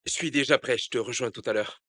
Je suis déjà prêt, je te rejoins tout à l'heure.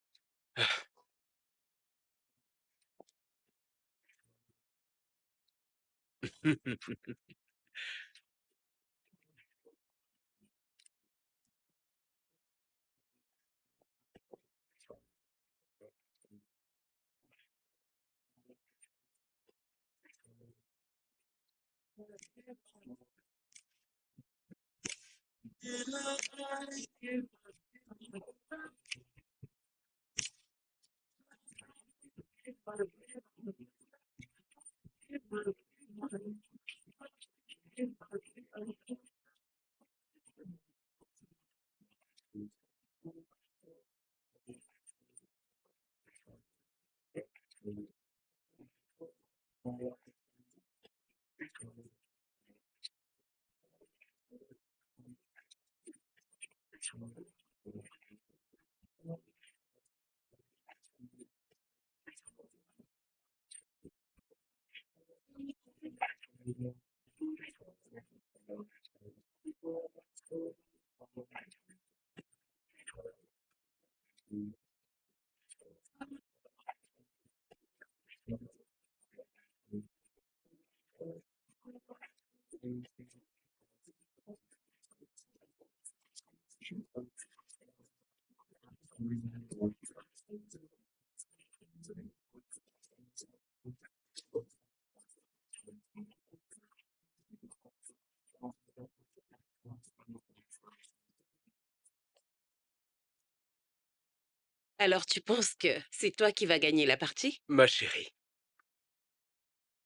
Alors tu penses que c'est toi qui vas gagner la partie? Ma chérie,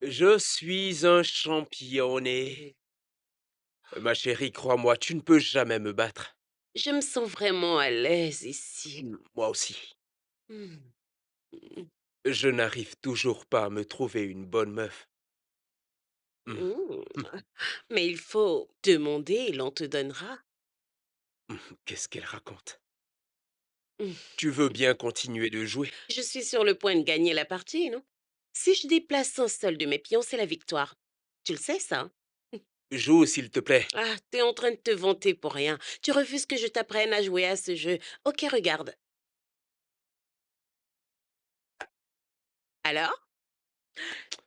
je suis un championné. Ma chérie, crois-moi, tu ne peux jamais me battre. Je me sens vraiment à l'aise ici. Moi aussi. Mmh. Mmh. Je n'arrive toujours pas à me trouver une bonne meuf. Mmh. Mmh. Mmh. Mais il faut demander et l'on te donnera. Mmh. Qu'est-ce qu'elle raconte? Mmh. Tu veux bien continuer de jouer? Je suis sur le point de gagner la partie, non? Si je déplace un seul de mes pions, c'est la victoire. Tu le sais ça, hein? Joue, s'il te plaît. Ah, t'es en train de te vanter pour rien. Tu refuses que je t'apprenne à jouer à ce jeu. OK, regarde. Alors?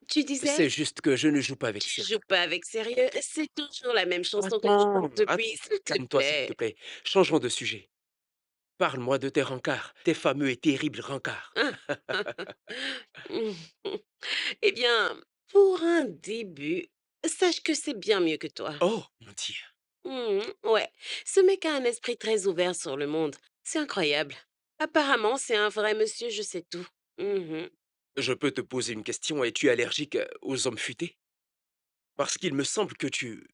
Tu disais? C'est juste que je ne joue pas avec Tu sérieux. joues pas avec sérieux? C'est toujours la même chanson que tu Attends, chantes attends, depuis, s'il te calme-toi, s'il te plaît. plaît. Changeons de sujet. Parle-moi de tes rencarts, tes fameux et terribles rencarts. Eh bien, pour un début, sache que c'est bien mieux que toi. Oh, mon Dieu. Ouais, ce mec a un esprit très ouvert sur le monde. C'est incroyable. Apparemment, c'est un vrai monsieur, je sais tout. Mhm. Je peux te poser une question, es-tu allergique aux hommes futés? Parce qu'il me semble que tu...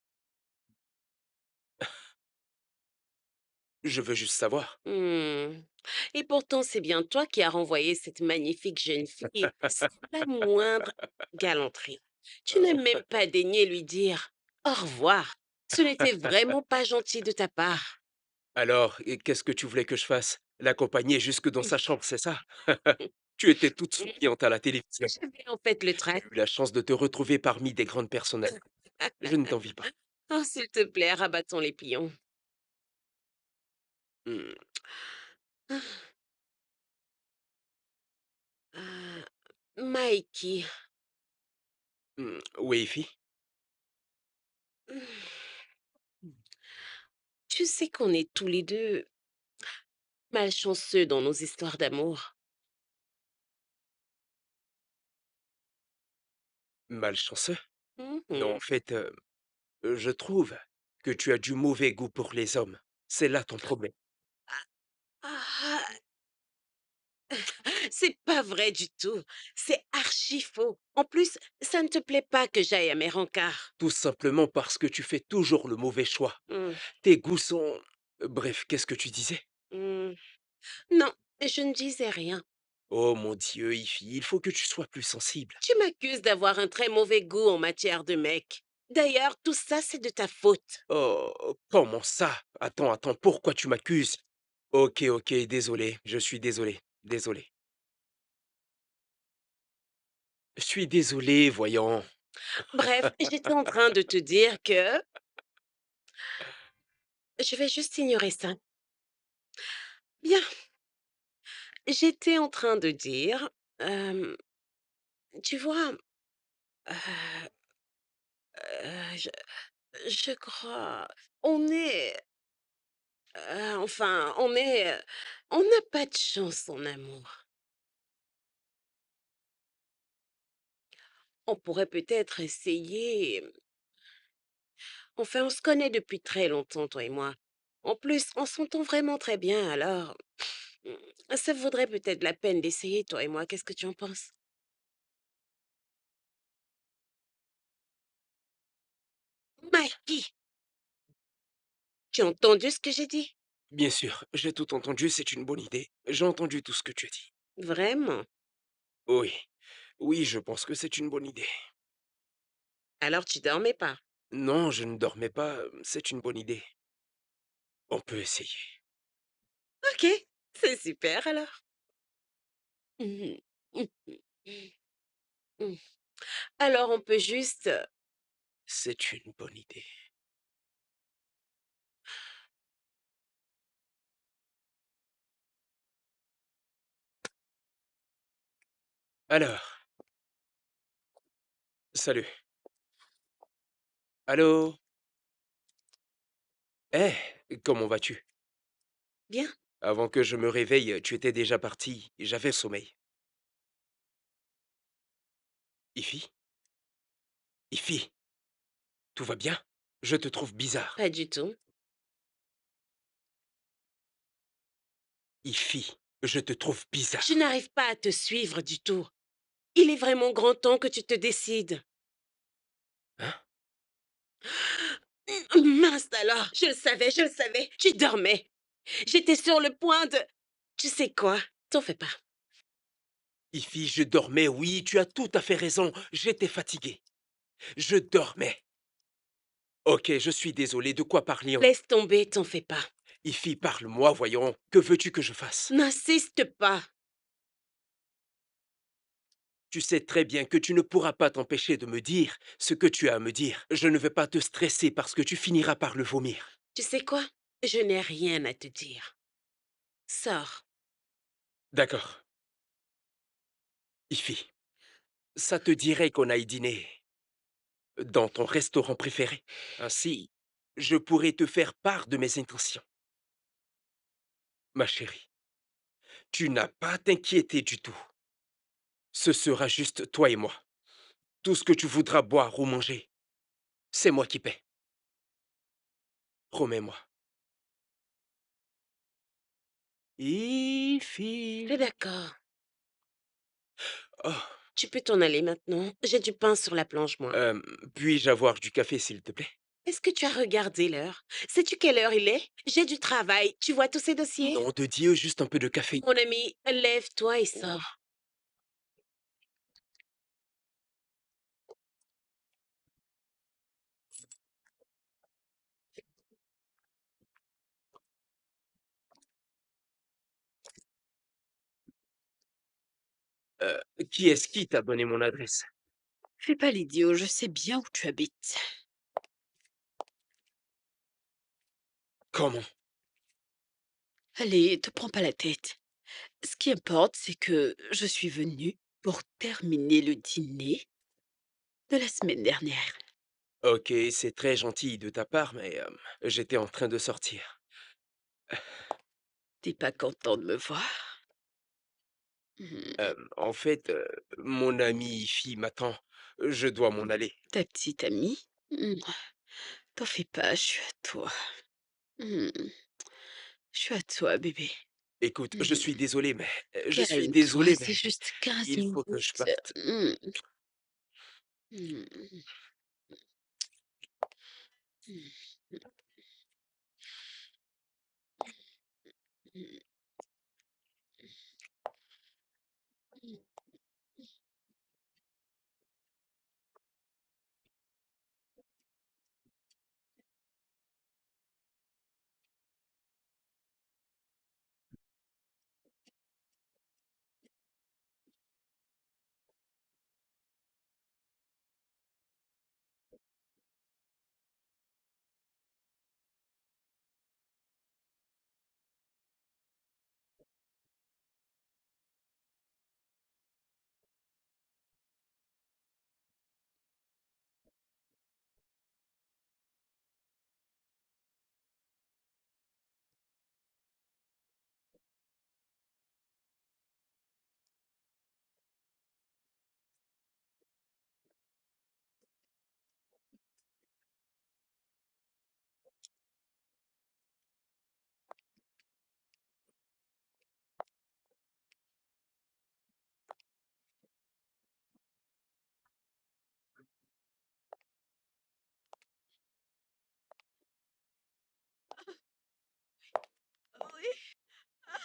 Je veux juste savoir. Hmm. Et pourtant, c'est bien toi qui as renvoyé cette magnifique jeune fille sans la moindre galanterie. Tu n'as même pas daigné lui dire au revoir. Ce n'était vraiment pas gentil de ta part. Alors, et qu'est-ce que tu voulais que je fasse? L'accompagner jusque dans sa chambre, c'est ça? Tu étais toute souriante à la télévision. J'avais en fait le J'ai trac. eu la chance de te retrouver parmi des grandes personnalités. Je ne t'envie pas. Oh, s'il te plaît, rabattons les pions. Hmm, Ah, Mikey, oui, fille. tu sais qu'on est tous les deux malchanceux dans nos histoires d'amour. Malchanceux? Non, en Mhm. fait, je trouve que tu as du mauvais goût pour les hommes. C'est là ton problème. Ah, c'est pas vrai du tout. C'est archi faux. En plus, ça ne te plaît pas que j'aille à mes rencarts. Tout simplement parce que tu fais toujours le mauvais choix. Hmm, Tes goûts sont... Bref, qu'est-ce que tu disais? hmm. Non, je ne disais rien. Oh mon Dieu, Ify, il faut que tu sois plus sensible. Tu m'accuses d'avoir un très mauvais goût en matière de mec. D'ailleurs, tout ça, c'est de ta faute. Oh, comment ça? Attends, attends, pourquoi tu m'accuses? Ok, ok, désolé, je suis désolé, désolé. Je suis désolé, voyons. Bref, j'étais en train de te dire que je vais juste ignorer ça. Bien, j'étais en train de dire, hem, tu vois, heu je crois, on est, enfin, on n'a pas de chance en amour. On pourrait peut-être essayer, enfin, on se connaît depuis très longtemps, toi et moi. En plus, on s'entend vraiment très bien, alors, ça vaudrait peut-être la peine d'essayer, toi et moi. Qu'est-ce que tu en penses? Maggie, tu as entendu ce que j'ai dit? Bien sûr, j'ai tout entendu, c'est une bonne idée. J'ai entendu tout ce que tu as dit. Vraiment? Oui, oui, je pense que c'est une bonne idée. Alors tu dormais pas? Non, je ne dormais pas, c'est une bonne idée. On peut essayer. OK, c'est super alors. Mmh mh. Mmh. Alors on peut juste, C'est une bonne idée. Alors, salut. Allô? Eh, comment vas-tu? bien, Avant que je me réveille, tu étais déjà parti. J'avais sommeil. Ifi? Ifi, tout va bien? Je te trouve bizarre. pas du tout. Ifi, je te trouve Je bizarre. n'arrive pas à te suivre du tout. Il est vraiment grand temps que tu te décides. Hein? Mince alors, je le savais, tu dormais. J'étais sur le point de... Tu sais quoi? T'en fais pas. Ifi, je dormais, oui, tu as tout à fait raison. J'étais fatigué. Je dormais. Ok, je suis désolé. De quoi parlions? Laisse tomber, t'en fais pas. Ifi, parle-moi, voyons. Que veux-tu que je fasse? N'insiste pas. Tu sais très bien que tu ne pourras pas t'empêcher de me dire ce que tu as à me dire. Je ne vais pas te stresser parce que tu finiras par le vomir. Tu sais quoi? Je n'ai rien à te dire. Sors. D'accord. Ifi, ça te dirait qu'on aille dîner dans ton restaurant préféré? Ainsi, je pourrais te faire part de mes intentions. Ma chérie, tu n'as pas à t'inquiéter du tout. Ce sera juste toi et moi. Tout ce que tu voudras boire ou manger, c'est moi qui paie. Promets-moi. C'est Ifi. d'accord. Oh, Tu peux t'en aller maintenant. J'ai du pain sur la planche, moi. euh, puis-je avoir du café, s'il te plaît? Est-ce que tu as regardé l'heure? Sais-tu quelle heure il est? J'ai du travail. Tu vois tous ces dossiers? Nom de Dieu, juste un peu de café. Mon ami, lève-toi et Ouah. sors. Euh, qui est-ce qui t'a donné mon adresse? Fais pas l'idiot, je sais bien où tu habites. Comment? Allez, te prends pas la tête. Ce qui importe, c'est que je suis venue pour terminer le dîner de la semaine dernière. Ok, c'est très gentil de ta part, mais j'étais en train de sortir. T'es pas content de me voir? Hmm, En fait, mon ami Fi m'attend. Je dois m'en aller. ta petite amie? T'en fais pas, je suis à toi. Hmm, je suis à toi, bébé. Écoute, je Hmm, suis désolé, mais je suis calme-toi, désolé, mais c'est juste 15 il faut que minutes. je parte. Hmm, hmm, hmm, hmm.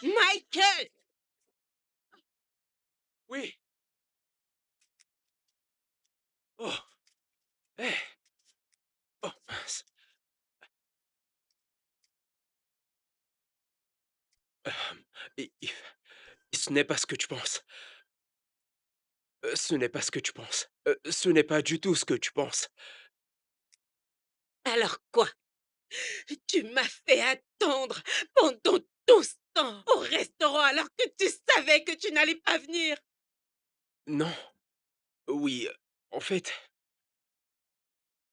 Michael! Oui. Oh! Eh! Oh mince. Et ce n'est pas ce que tu penses. Ce n'est pas ce que tu penses. Ce n'est pas du tout ce que tu penses. Alors quoi? Tu m'as fait attendre pendant tout ce temps au restaurant alors que tu savais que tu n'allais pas venir. Non. Oui, en fait,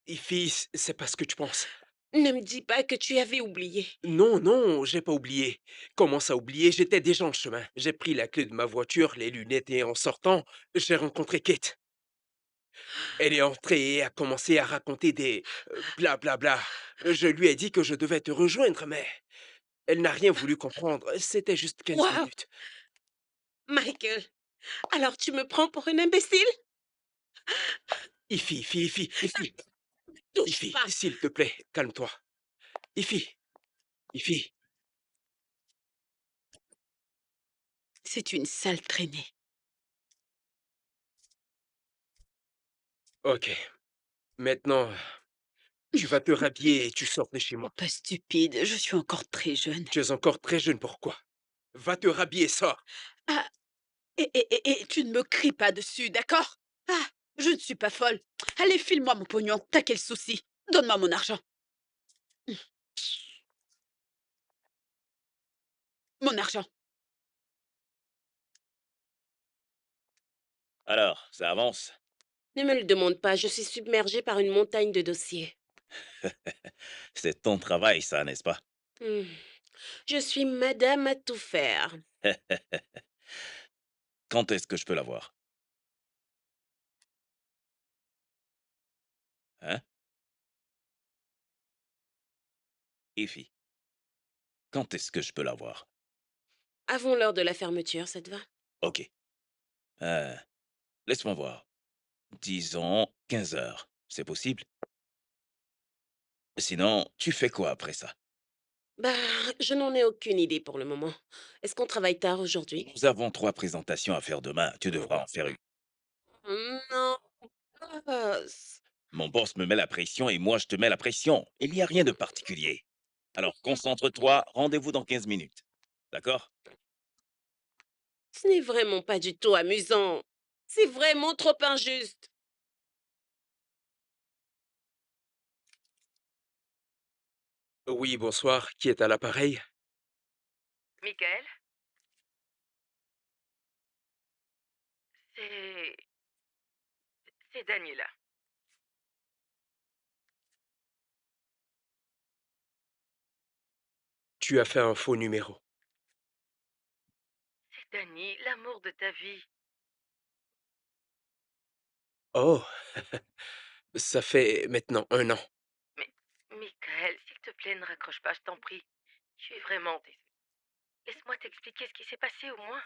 Ifi, c'est pas ce que tu penses. Ne me dis pas que tu avais oublié. Non, non, j'ai pas oublié. Comment ça oublier? J'étais déjà en chemin. J'ai pris la clé de ma voiture, les lunettes et en sortant, j'ai rencontré Kate. Elle est entrée et a commencé à raconter des blablabla. Je lui ai dit que je devais te rejoindre, mais elle n'a rien voulu comprendre. C'était juste 15 Waouh! minutes. Michael, alors tu me prends pour une imbécile? Ifi, Ifi, Ifi, Ifi, Touche Ifi, pas! s'il te plaît, calme-toi. Ifi, Ifi. C'est une sale traînée. Ok. Maintenant, tu vas te rhabiller et tu sors de chez Oh, moi. pas stupide, je suis encore très jeune. Tu es encore très jeune pour quoi? Va te rhabiller, sors. Ah, et tu ne me cries pas dessus, d'accord? Ah, je ne suis pas folle. Allez, file-moi mon pognon, t'as quel souci? Donne-moi mon argent. Mon argent. Alors, ça avance? Ne me le demande pas, je suis submergée par une montagne de dossiers. C'est ton travail, ça, n'est-ce pas? Hmm. Je suis madame à tout faire. Quand est-ce que je peux la voir? Hein? Effie, quand est-ce que je peux la voir? Avant l'heure de la fermeture, ça te va? Ok. Euh, laisse-moi voir. Disons 15 heures. C'est possible? Sinon, tu fais quoi après ça? Bah, je n'en ai aucune idée pour le moment. Est-ce qu'on travaille tard aujourd'hui? Nous avons 3 présentations à faire demain. Tu devras en faire une. Non, boss. Mon boss me met la pression et moi je te mets la pression. Il n'y a rien de particulier. Alors concentre-toi, rendez-vous dans 15 minutes. D'accord? Ce n'est vraiment pas du tout amusant. C'est vraiment trop injuste. Oui, bonsoir. Qui est à l'appareil? Michael, c'est c'est Daniela. Tu as fait un faux numéro. C'est Dani, l'amour de ta vie. Oh, ça fait maintenant 1 an. Mais Michael, s'il te plaît, ne raccroche pas, je t'en prie. Je suis vraiment désolée. Laisse-moi t'expliquer ce qui s'est passé au moins.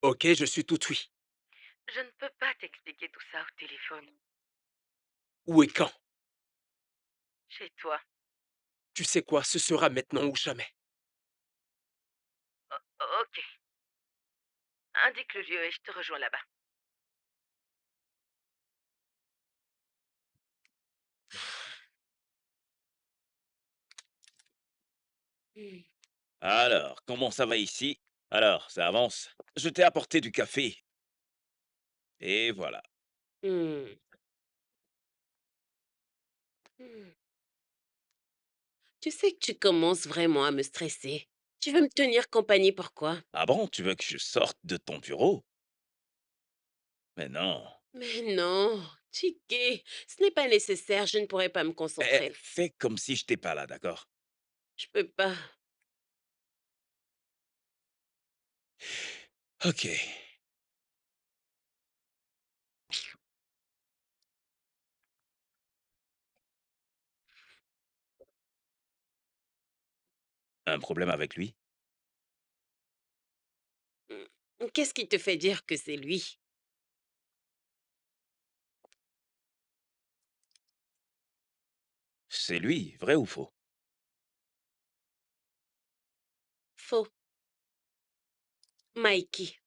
Ok, je suis tout oui. Je ne peux pas t'expliquer tout ça au téléphone. Où et quand? Chez toi. Tu sais quoi, ce sera maintenant ou jamais. Ok. Indique le lieu et je te rejoins là-bas. Hmm. Alors, comment ça va ici? Alors, ça avance? Je t'ai apporté du café. Et voilà. Hmm. Hmm. Tu sais que tu commences vraiment à me stresser. Tu veux me tenir compagnie, pourquoi? Ah bon, tu veux que je sorte de ton bureau? Mais non. Mais non, Chiquet, ce n'est pas nécessaire, je ne pourrais pas me concentrer. Fais comme si j'étais pas là, d'accord? Je peux pas. Ok. Un problème avec lui? Qu'est-ce qui te fait dire que c'est lui? C'est lui, vrai ou faux? Faux. Mikey,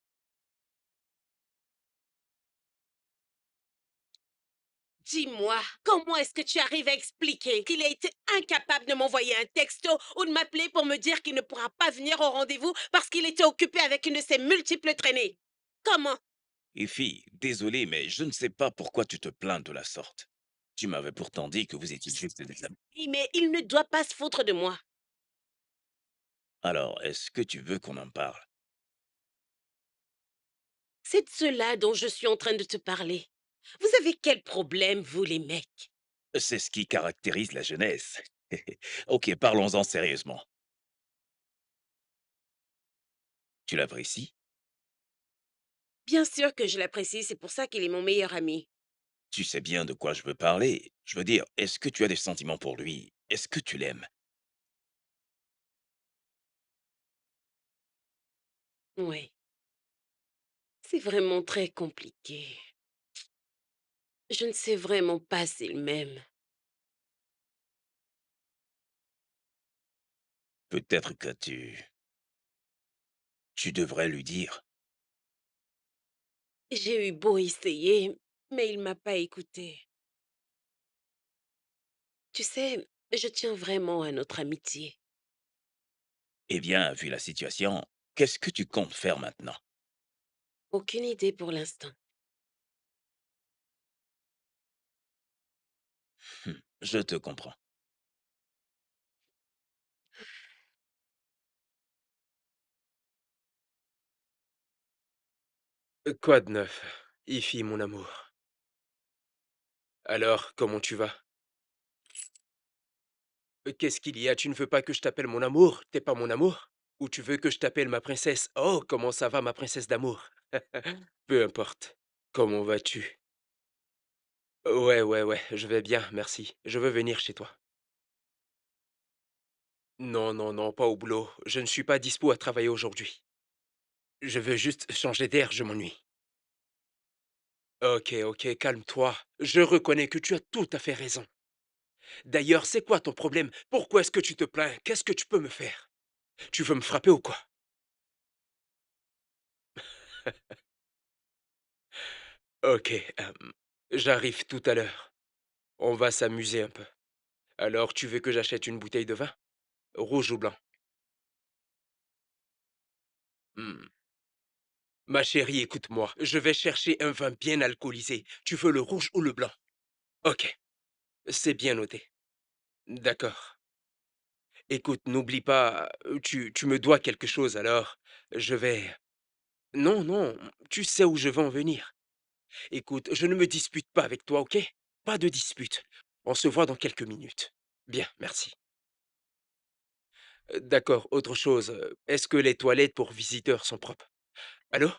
dis-moi, comment est-ce que tu arrives à expliquer qu'il a été incapable de m'envoyer un texto ou de m'appeler pour me dire qu'il ne pourra pas venir au rendez-vous parce qu'il était occupé avec une de ses multiples traînées? Comment? Et fille, désolé, mais je ne sais pas pourquoi tu te plains de la sorte. Tu m'avais pourtant dit que vous étiez juste des amis. Oui, mais il ne doit pas se foutre de moi. Alors, est-ce que tu veux qu'on en parle? C'est de cela dont je suis en train de te parler. Vous avez quel problème, vous les mecs? C'est ce qui caractérise la jeunesse. Ok, parlons-en sérieusement. Tu l'apprécies? Bien sûr que je l'apprécie, c'est pour ça qu'il est mon meilleur ami. Tu sais bien de quoi je veux parler. Je veux dire, est-ce que tu as des sentiments pour lui? Est-ce que tu l'aimes? Oui, c'est vraiment très compliqué. Je ne sais vraiment pas s'il m'aime. Peut-être que tu devrais lui dire. J'ai eu beau essayer, mais il m'a pas écouté. Tu sais, je tiens vraiment à notre amitié. Eh bien, vu la situation, qu'est-ce que tu comptes faire maintenant? Aucune idée pour l'instant. Je te comprends. Quoi de neuf? Ifi, mon amour. Alors, comment tu vas? Qu'est-ce qu'il y a? Tu ne veux pas que je t'appelle mon amour? T'es pas mon amour? Ou tu veux que je t'appelle ma princesse? Oh, comment ça va, ma princesse d'amour? Peu importe. Comment vas-tu? Ouais, ouais, ouais, je vais bien, merci. Je veux venir chez toi. Non, non, non, pas au boulot. Je ne suis pas dispo à travailler aujourd'hui. Je veux juste changer d'air, je m'ennuie. Ok, ok, calme-toi. Je reconnais que tu as tout à fait raison. D'ailleurs, c'est quoi ton problème? Pourquoi est-ce que tu te plains? Qu'est-ce que tu peux me faire? Tu veux me frapper ou quoi? Ok, j'arrive tout à l'heure. On va s'amuser un peu. Alors, tu veux que j'achète une bouteille de vin? Rouge ou blanc? Hmm. Ma chérie, écoute-moi. Je vais chercher un vin bien alcoolisé. Tu veux le rouge ou le blanc? Ok, c'est bien noté. D'accord. Écoute, n'oublie pas, tu me dois quelque chose, alors je vais... Non, non, tu sais où je veux en venir. Écoute, je ne me dispute pas avec toi, ok? Pas de dispute. On se voit dans quelques minutes. Bien, merci. D'accord, autre chose. Est-ce que les toilettes pour visiteurs sont propres? Allô?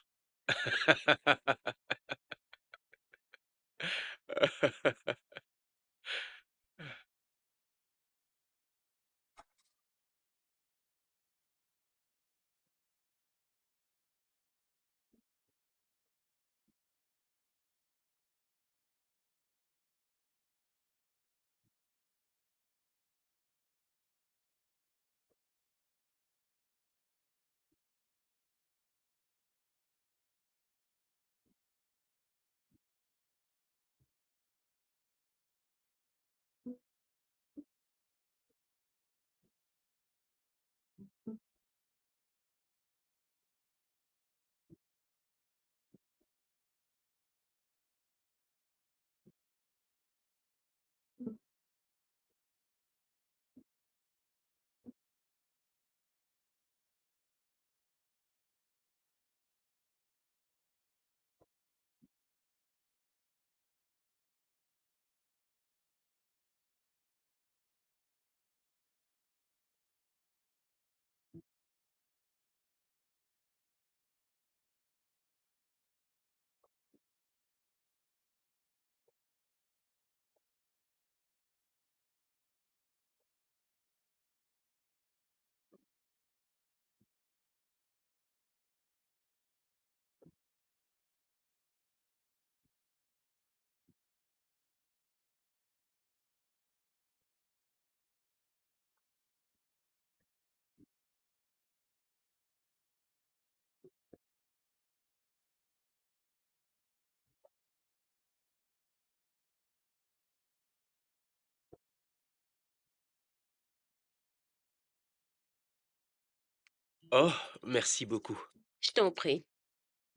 Oh, merci beaucoup. Je t'en prie.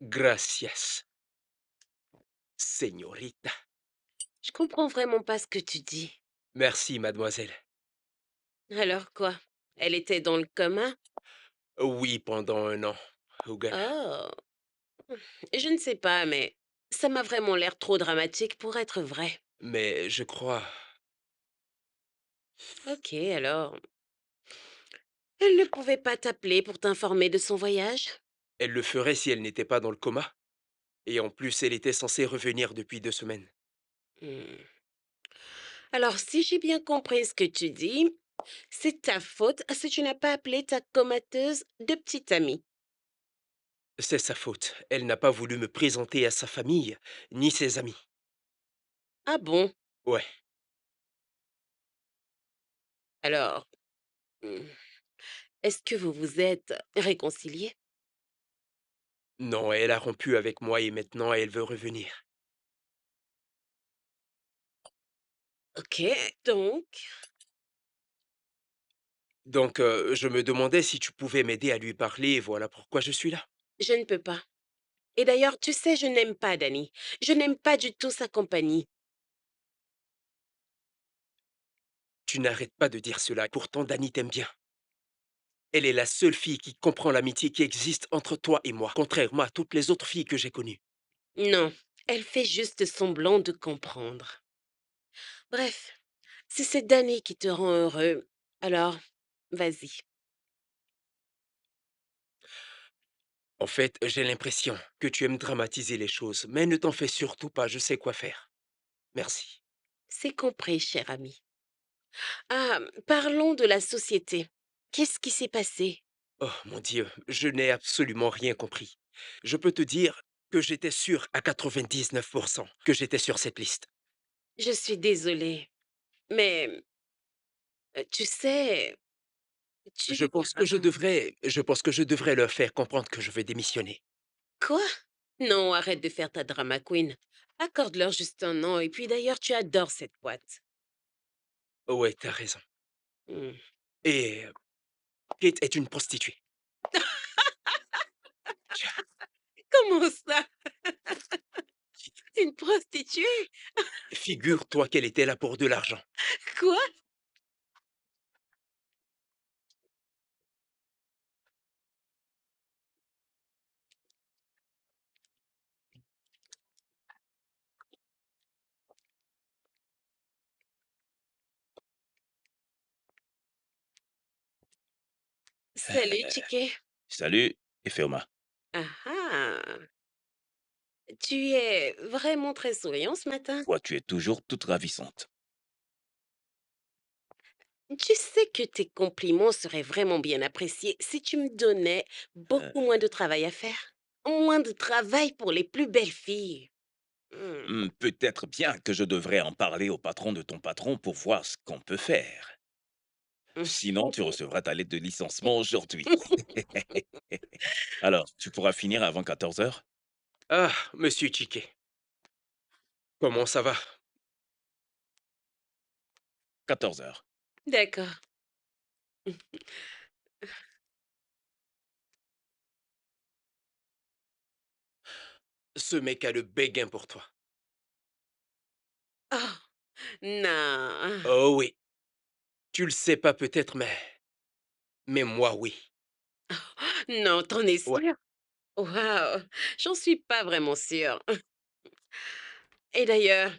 Gracias, señorita. Je comprends vraiment pas ce que tu dis. Merci, mademoiselle. Alors quoi? Elle était dans le coma? Oui, pendant un an, au Ghana. Oh, je ne sais pas, mais ça m'a vraiment l'air trop dramatique pour être vrai. Mais je crois... Ok, alors, elle ne pouvait pas t'appeler pour t'informer de son voyage? Elle le ferait si elle n'était pas dans le coma. Et en plus, elle était censée revenir depuis 2 semaines. Hmm. Alors, si j'ai bien compris ce que tu dis, c'est ta faute si tu n'as pas appelé ta comateuse de petite amie. C'est sa faute. Elle n'a pas voulu me présenter à sa famille, ni ses amis. Ah bon? Ouais. Alors, hmm, est-ce que vous vous êtes réconciliés? Non, elle a rompu avec moi et maintenant elle veut revenir. Ok, donc, Donc, je me demandais si tu pouvais m'aider à lui parler et voilà pourquoi je suis là. je ne peux pas. Et d'ailleurs, tu sais, je n'aime pas Dani. Je n'aime pas du tout sa compagnie. Tu n'arrêtes pas de dire cela, pourtant Dani t'aime bien. Elle est la seule fille qui comprend l'amitié qui existe entre toi et moi, contrairement à toutes les autres filles que j'ai connues. Non, elle fait juste semblant de comprendre. Bref, si c'est Dani qui te rend heureux, alors vas-y. En fait, j'ai l'impression que tu aimes dramatiser les choses, mais ne t'en fais surtout pas, je sais quoi faire. Merci. C'est compris, cher ami. Ah, parlons de la société. Qu'est-ce qui s'est passé? Oh mon Dieu, je n'ai absolument rien compris. Je peux te dire que j'étais sûr à 99% que j'étais sur cette liste. Je suis désolée, mais tu sais, tu... Je pense que je devrais leur faire comprendre que je vais démissionner. Quoi? Non, arrête de faire ta drama queen. Accorde-leur juste un an, et puis d'ailleurs, tu adores cette boîte. Ouais, t'as raison. Hmm. Et Kate est une prostituée. Comment ça? Une prostituée? Figure-toi qu'elle était là pour de l'argent. Quoi? Salut, Chiquet. Salut, Efeoma. Ah ah, tu es vraiment très souriant ce matin. Toi, tu es toujours toute ravissante. Tu sais que tes compliments seraient vraiment bien appréciés si tu me donnais Euh, beaucoup moins de travail à faire. Moins de travail pour les plus belles filles. Hmm. Peut-être bien que je devrais en parler au patron de ton patron pour voir ce qu'on peut faire. Sinon, tu recevras ta lettre de licenciement aujourd'hui. Alors, tu pourras finir avant 14 heures. Ah, monsieur Chiquet, comment ça va? 14 heures. D'accord. Ce mec a le béguin pour toi. Oh, non. Oh oui, tu le sais pas peut-être, mais moi oui. Non, t'en es Ouais. sûre? Waouh, j'en suis pas vraiment sûre. Et d'ailleurs,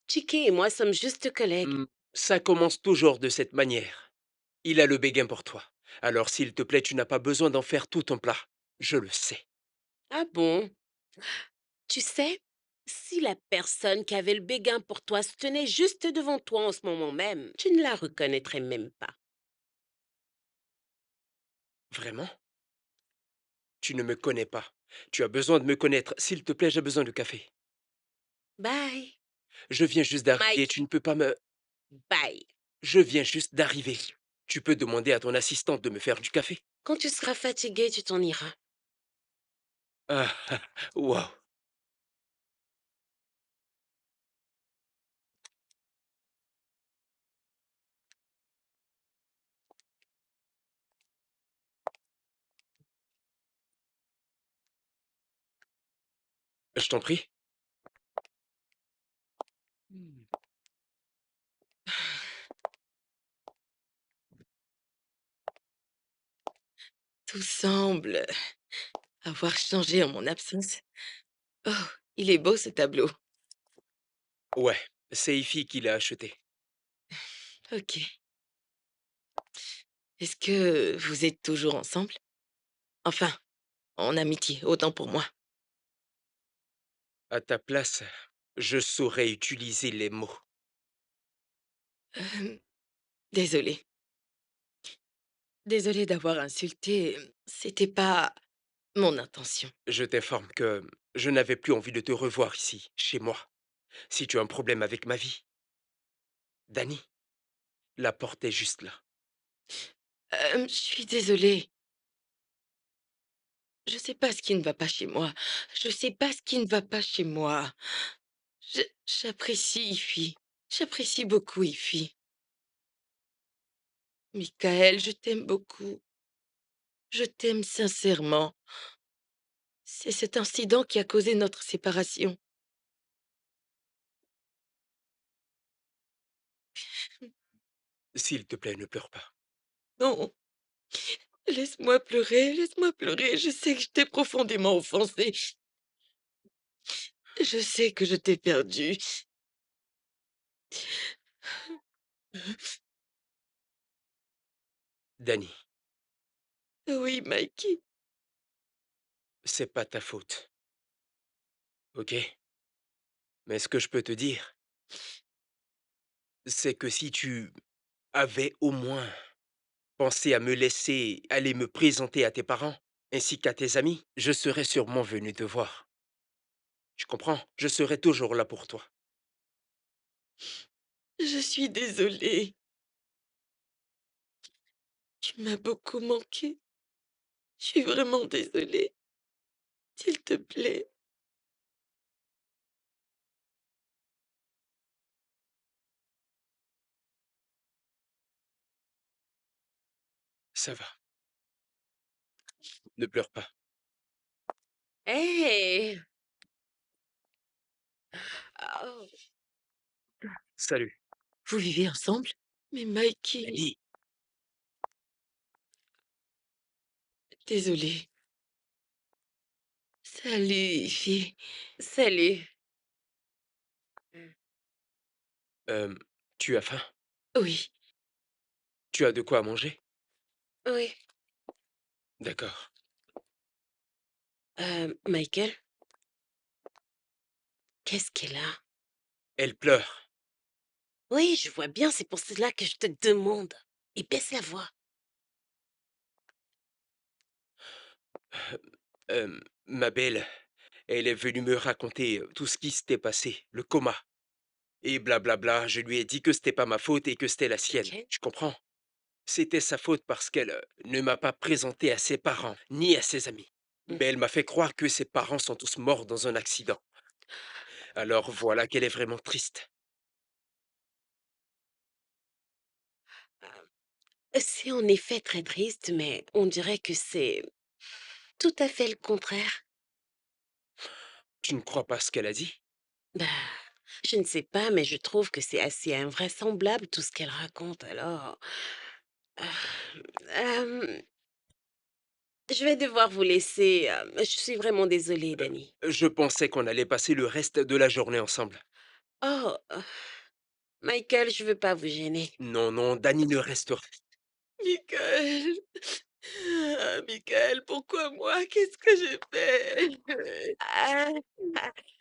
Chiquet et moi sommes juste collègues. Ça commence toujours de cette manière. Il a le béguin pour toi. Alors s'il te plaît, tu n'as pas besoin d'en faire tout un plat. Je le sais. Ah bon? Tu sais, si la personne qui avait le béguin pour toi se tenait juste devant toi en ce moment même, tu ne la reconnaîtrais même pas. Vraiment? Tu ne me connais pas. Tu as besoin de me connaître. S'il te plaît, j'ai besoin de café. Bye. Je viens juste d'arriver. Mike, Tu ne peux pas me... bye. Je viens juste d'arriver. Tu peux demander à ton assistante de me faire du café. Quand tu seras fatigué, tu t'en iras. Ah, wow. Je t'en prie. Mmh. Tout semble avoir changé en mon absence. Oh, il est beau ce tableau. Ouais, c'est Ify qui l'a acheté. OK. Est-ce que vous êtes toujours ensemble? Enfin, en amitié, autant pour moi. À ta place, je saurais utiliser les mots. Hem, désolée. Désolée d'avoir insulté, c'était pas mon intention. Je t'informe que je n'avais plus envie de te revoir ici, chez moi. Si tu as un problème avec ma vie, Dani, la porte est juste là. Je suis désolée. Je sais pas ce qui ne va pas chez moi. Je sais pas ce qui ne va pas chez moi. J'apprécie Ify. J'apprécie beaucoup Ify. Michael, je t'aime beaucoup. Je t'aime sincèrement. C'est cet incident qui a causé notre séparation. S'il te plaît, ne pleure pas. Non, laisse-moi pleurer, laisse-moi pleurer. Je sais que je t'ai profondément offensé. Je sais que je t'ai perdu. Dani, Oui, Mikey. c'est pas ta faute, ok? Mais ce que je peux te dire, c'est que si tu avais au moins pensé à me laisser aller me présenter à tes parents, ainsi qu'à tes amis, je serais sûrement venu te voir. Tu comprends? Je serai toujours là pour toi. Je suis désolée. Tu m'as beaucoup manqué. Je suis vraiment désolée. S'il te plaît. Ça va, ne pleure pas. Hey! Oh, Salut. Vous vivez ensemble? Mais Mikey, Dani, désolée. Salut, fille. salut. Mmh. euh, tu as faim? Oui, Tu as de quoi manger? Oui, D'accord. Michael, qu'est-ce qu'elle a? Elle pleure. Oui, je vois bien, c'est pour cela que je te demande. Et baisse la voix. Ma belle, elle est venue me raconter tout ce qui s'était passé, le coma. Et blablabla, je lui ai dit que c'était pas ma faute et que c'était la sienne. OK. Tu comprends? C'était sa faute parce qu'elle ne m'a pas présenté à ses parents, ni à ses amis. Mmh. Mais elle m'a fait croire que ses parents sont tous morts dans un accident. Alors voilà qu'elle est vraiment triste. C'est en effet très triste, mais on dirait que c'est tout à fait le contraire. Tu ne crois pas ce qu'elle a dit? Bah, je ne sais pas, mais je trouve que c'est assez invraisemblable tout ce qu'elle raconte, alors, hem, je vais devoir vous laisser, je suis vraiment désolée, Dani. Je pensais qu'on allait passer le reste de la journée ensemble. Oh, Michael, je veux pas vous gêner. Non, non, Dani ne restera. Michael. Ah, Michael, pourquoi moi? Qu'est-ce que j'ai fait? Ah,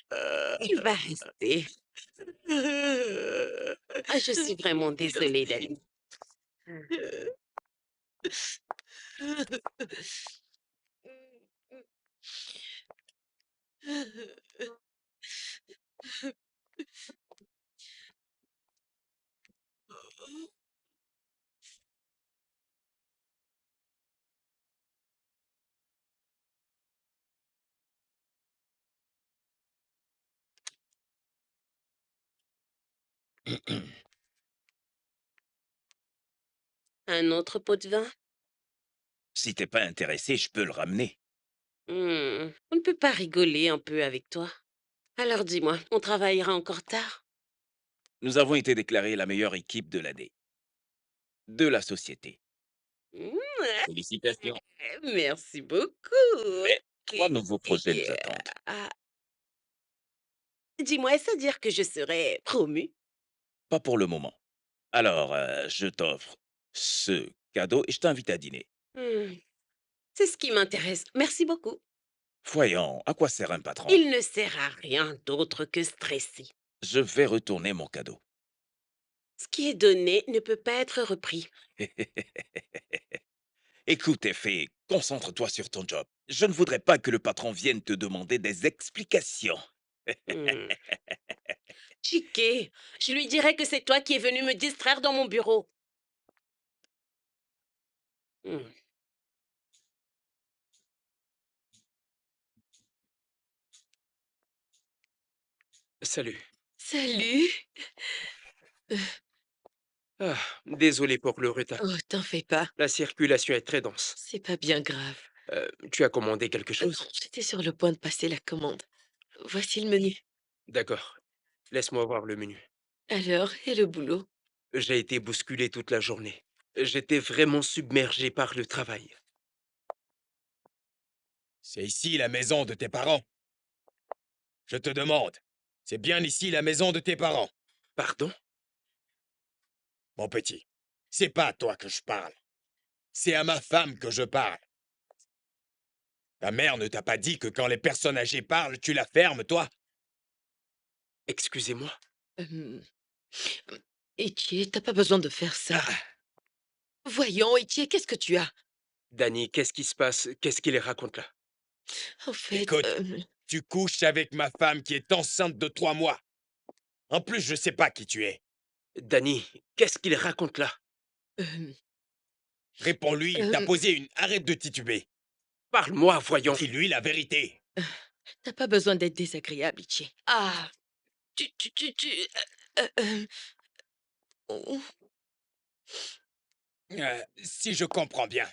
ah, il va rester. Ah, je suis vraiment désolée, Dani. Mmh. Un autre pot de vin? Si t'es pas intéressé, je peux le ramener. On ne peut pas rigoler un peu avec toi? Alors dis-moi, on travaillera encore tard? Nous avons été déclarés la meilleure équipe de l'année, de la société. Mmh, Félicitations. merci beaucoup. Mais trois Et nouveaux projets et nous attendent. ah, dis-moi, est-ce à dire que je serai promue? Pas pour le moment. Alors, je t'offre ce cadeau et je t'invite à dîner. Mmh, c'est ce qui m'intéresse. Merci beaucoup. Voyons, à quoi sert un patron? Il ne sert à rien d'autre que stresser. Je vais retourner mon cadeau. Ce qui est donné ne peut pas être repris. Écoute, Effet, concentre-toi sur ton job. Je ne voudrais pas que le patron vienne te demander des explications. Mmh. Chiquet, je lui dirai que c'est toi qui es venu me distraire dans mon bureau. Mmh. Salut. Salut! Ah, désolé pour le retard. Oh, t'en fais pas, La circulation est très dense. c'est pas bien grave. Tu as commandé quelque Non, chose? j'étais sur le point de passer la commande. Voici le menu. D'accord. Laisse-moi voir le menu. Alors, et le boulot? J'ai été bousculé toute la journée. J'étais vraiment submergé par le travail. C'est ici la maison de tes parents. Je te demande, c'est bien ici la maison de tes parents, Pardon? mon petit. C'est pas à toi que je parle. C'est à ma femme que je parle. Ta mère ne t'a pas dit que quand les personnes âgées parlent, tu la fermes, toi? Excusez-moi. Hem, Etier, tu pas besoin de faire ça. Ah, Voyons, Etier, qu'est-ce que tu as? Danny, qu'est-ce qui se passe? Qu'est-ce qu'il raconte là? En fait, écoute, tu couches avec ma femme qui est enceinte de 3 mois. En plus, je sais pas qui tu es. Danny, qu'est-ce qu'il raconte là? hem, Réponds-lui, il t'a hem, posé une arrête de tituber. Parle-moi, voyons. Dis-lui la vérité. tu pas besoin d'être désagréable, Etier. Ah! Hem, oh, Si je comprends bien,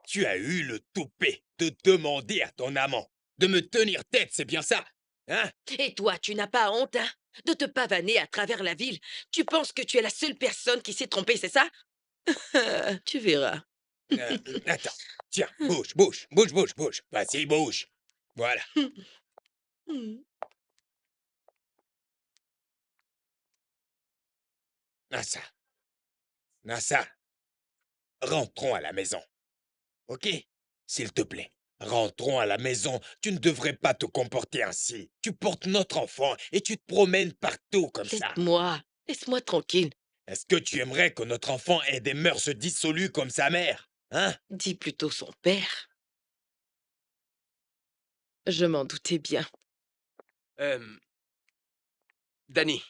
tu as eu le toupet de demander à ton amant de me tenir tête, c'est bien ça? Hein? et toi, tu n'as pas honte, hein, de te pavaner à travers la ville? Tu penses que tu es la seule personne qui s'est trompée, c'est ça? Tu verras. Attends, tiens, bouge, bouge, bouge, bouge, bouge. Vas-y, bouge. Voilà. Mmh. Ah ça, ah ça. Rentrons à la maison, ok? S'il te plaît. Rentrons à la maison. Tu ne devrais pas te comporter ainsi. Tu portes notre enfant et tu te promènes partout comme ça. Laisse-moi tranquille. Est-ce que tu aimerais que notre enfant ait des mœurs dissolues comme sa mère? Hein? Dis plutôt son père. Je m'en doutais bien. Euh, Danny,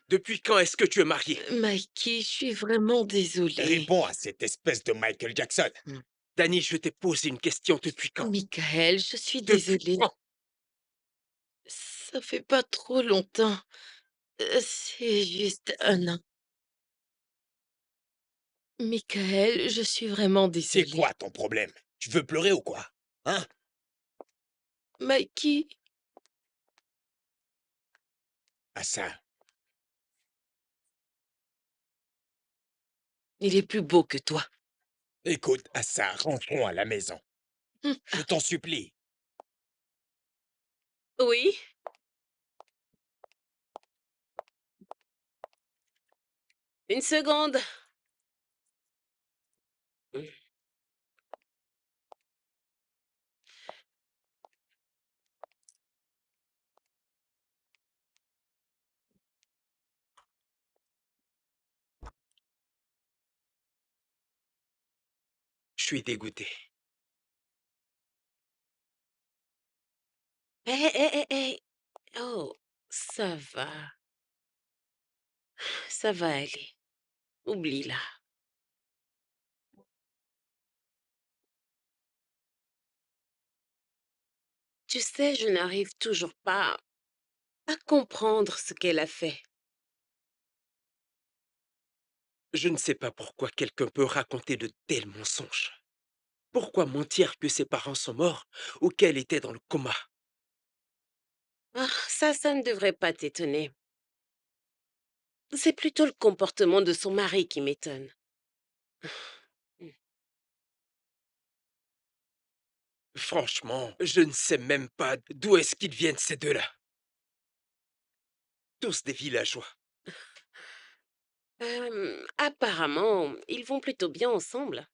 depuis quand est-ce que tu es marié? Mikey, je suis vraiment désolée. Réponds à cette espèce de Michael Jackson. Mmh. Danny, je t'ai posé une question depuis quand? Michael, je suis Depuis désolée. quand? Ça fait pas trop longtemps. C'est juste 1 an. Michael, je suis vraiment C'est désolée. quoi ton problème? Tu veux pleurer ou quoi? Hein? Mikey, Ah ça. il est plus beau que toi. Écoute, à ça, rentrons à la maison. Mmh. Je t'en supplie. Oui? Une seconde. Je suis dégoûté. Hé, hé, hé, hé. Oh, ça va aller. Oublie-la. Tu sais, je n'arrive toujours pas à comprendre ce qu'elle a fait. Je ne sais pas pourquoi quelqu'un peut raconter de tels mensonges. Pourquoi mentir que ses parents sont morts ou qu'elle était dans le coma? Ah, ça ne devrait pas t'étonner. C'est plutôt le comportement de son mari qui m'étonne. Mmh. Franchement, je ne sais même pas d'où est-ce qu'ils viennent ces deux-là. Tous des villageois. Apparemment, ils vont plutôt bien ensemble.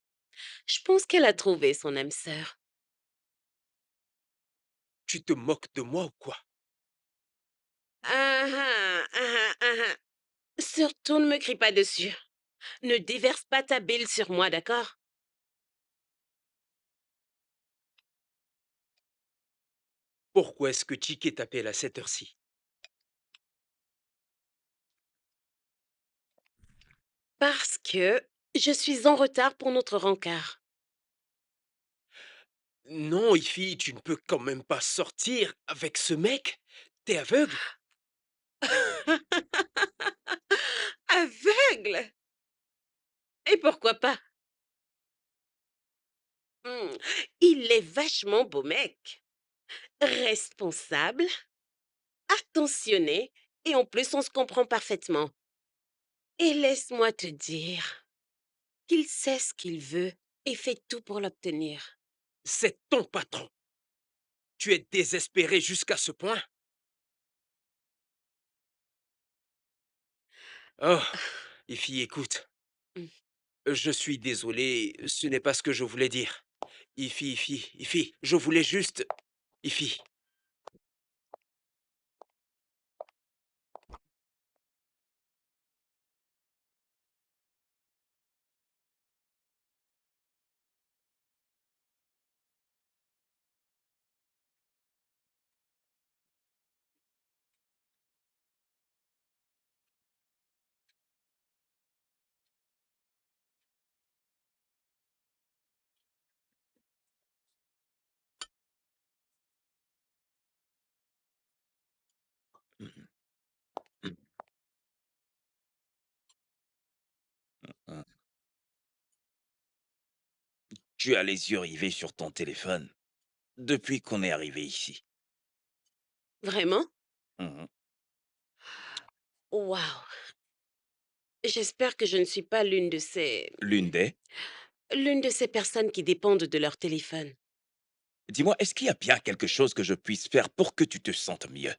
Je pense qu'elle a trouvé son âme sœur. Tu te moques de moi ou quoi? Ah ah, ah ah, ah ah. Surtout ne me crie pas dessus. Ne déverse pas ta bile sur moi, d'accord? Pourquoi est-ce que Chiquet t'appelle à cette heure-ci? Parce que je suis en retard pour notre rencard. Non, Ifi, tu ne peux quand même pas sortir avec ce mec. T'es aveugle? Aveugle? Et pourquoi pas? Hmm, il est vachement beau mec. Responsable, attentionné, et en plus on se comprend parfaitement. Et laisse-moi te dire qu'il sait ce qu'il veut et fait tout pour l'obtenir. C'est ton patron. Tu es désespéré jusqu'à ce point? Oh, Ifi, écoute. Hmm. Je suis désolé, ce n'est pas ce que je voulais dire. Ifi, je voulais juste... Ifi, Mhm. Mhm. Mhm. Tu as les yeux rivés sur ton téléphone depuis qu'on est arrivé ici. Vraiment? Mhm. Waouh! J'espère que je ne suis pas L'une des... l'une de ces personnes qui dépendent de leur téléphone. Dis-moi, est-ce qu'il y a bien quelque chose que je puisse faire pour que tu te sentes mieux?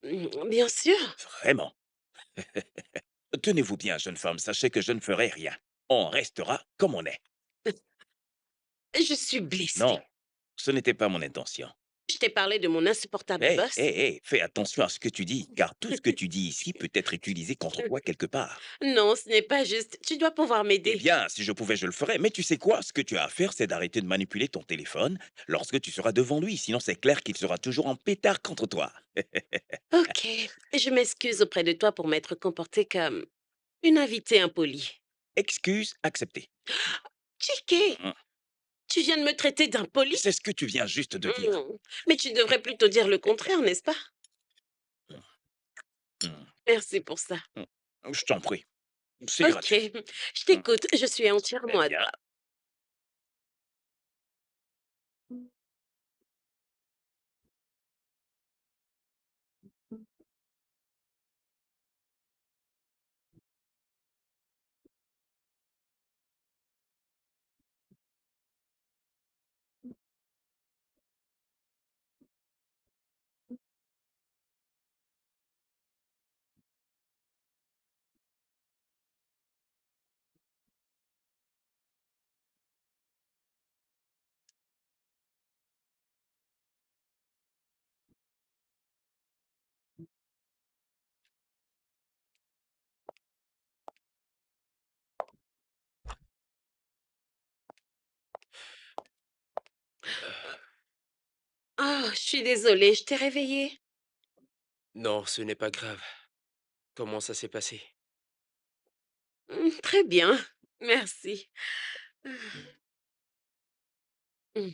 Bien sûr. Vraiment? Tenez-vous bien, jeune femme, sachez que je ne ferai rien. On restera comme on est. Je suis blessée. Non, ce n'était pas mon intention. Je t'ai parlé de mon insupportable Hé, boss. hé, hé, fais attention à ce que tu dis, car tout ce que tu dis ici peut être utilisé contre toi quelque part. Non, ce n'est pas juste. Tu dois pouvoir Eh m'aider. bien, si je pouvais, je le ferais. Mais tu sais quoi? Ce que tu as à faire, c'est d'arrêter de manipuler ton téléphone lorsque tu seras devant lui. Sinon, c'est clair qu'il sera toujours en pétard contre toi. Ok, je m'excuse auprès de toi pour m'être comportée comme une invitée impolie. Excuse acceptée. Chiquet, Mhm. tu viens de me traiter d'impoli? C'est ce que tu viens juste de dire. Mais tu devrais plutôt dire le contraire, n'est-ce pas? Mhm. Merci pour ça. Mhm. Je t'en prie. C'est Ok, gratuit. je Mhm. t'écoute, je suis Eh entièrement à bien, toi. Oh, je suis désolée, je t'ai réveillée. non, ce n'est pas grave. Comment ça s'est passé? Très bien, merci. Mm.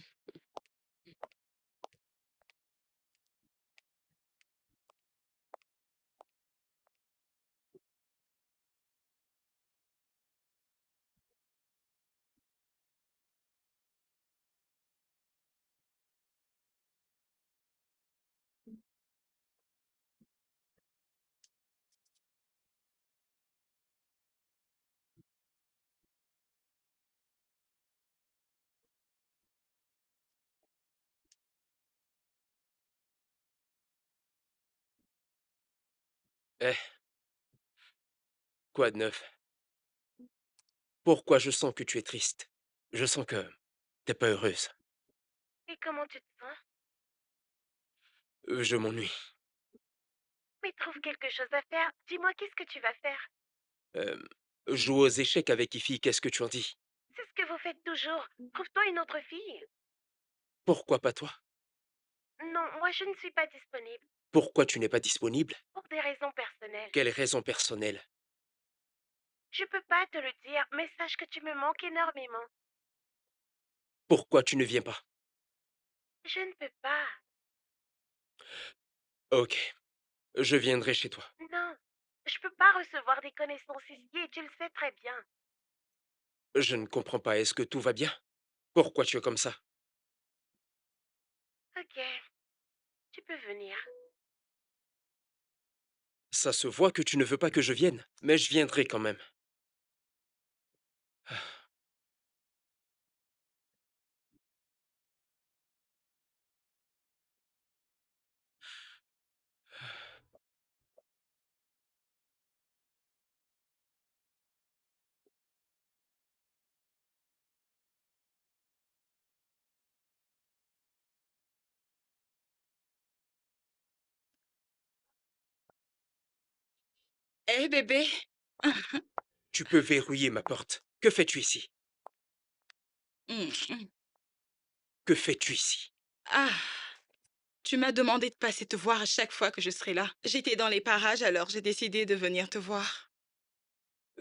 Eh, quoi de neuf? Pourquoi je sens que tu es triste? Je sens que t'es pas heureuse. Et comment tu te sens? Je m'ennuie. Mais trouve quelque chose à faire. Dis-moi, qu'est-ce que tu vas faire? Euh, Jouer aux échecs avec Ify, qu'est-ce que tu en dis? C'est ce que vous faites toujours. Trouve-toi une autre fille. Pourquoi pas toi? Non, moi je ne suis pas disponible. Pourquoi tu n'es pas disponible? Pour des raisons personnelles. Quelle raison personnelle? Je peux pas te le dire, mais sache que tu me manques énormément. Pourquoi tu ne viens pas? Je ne peux pas. Ok, je viendrai chez toi. Non. Je peux pas recevoir des connaissances ici et tu le sais très bien. Je ne comprends pas, est-ce que tout va bien? Pourquoi tu es comme ça? Ok, tu peux venir. Ça se voit que tu ne veux pas que je vienne, mais je viendrai quand même. Hé, bébé. Tu peux verrouiller ma porte. Que fais-tu ici? Hum, hum. Que fais-tu ici? Ah, tu m'as demandé de passer te voir à chaque fois que je serai là. J'étais dans les parages, alors j'ai décidé de venir te voir.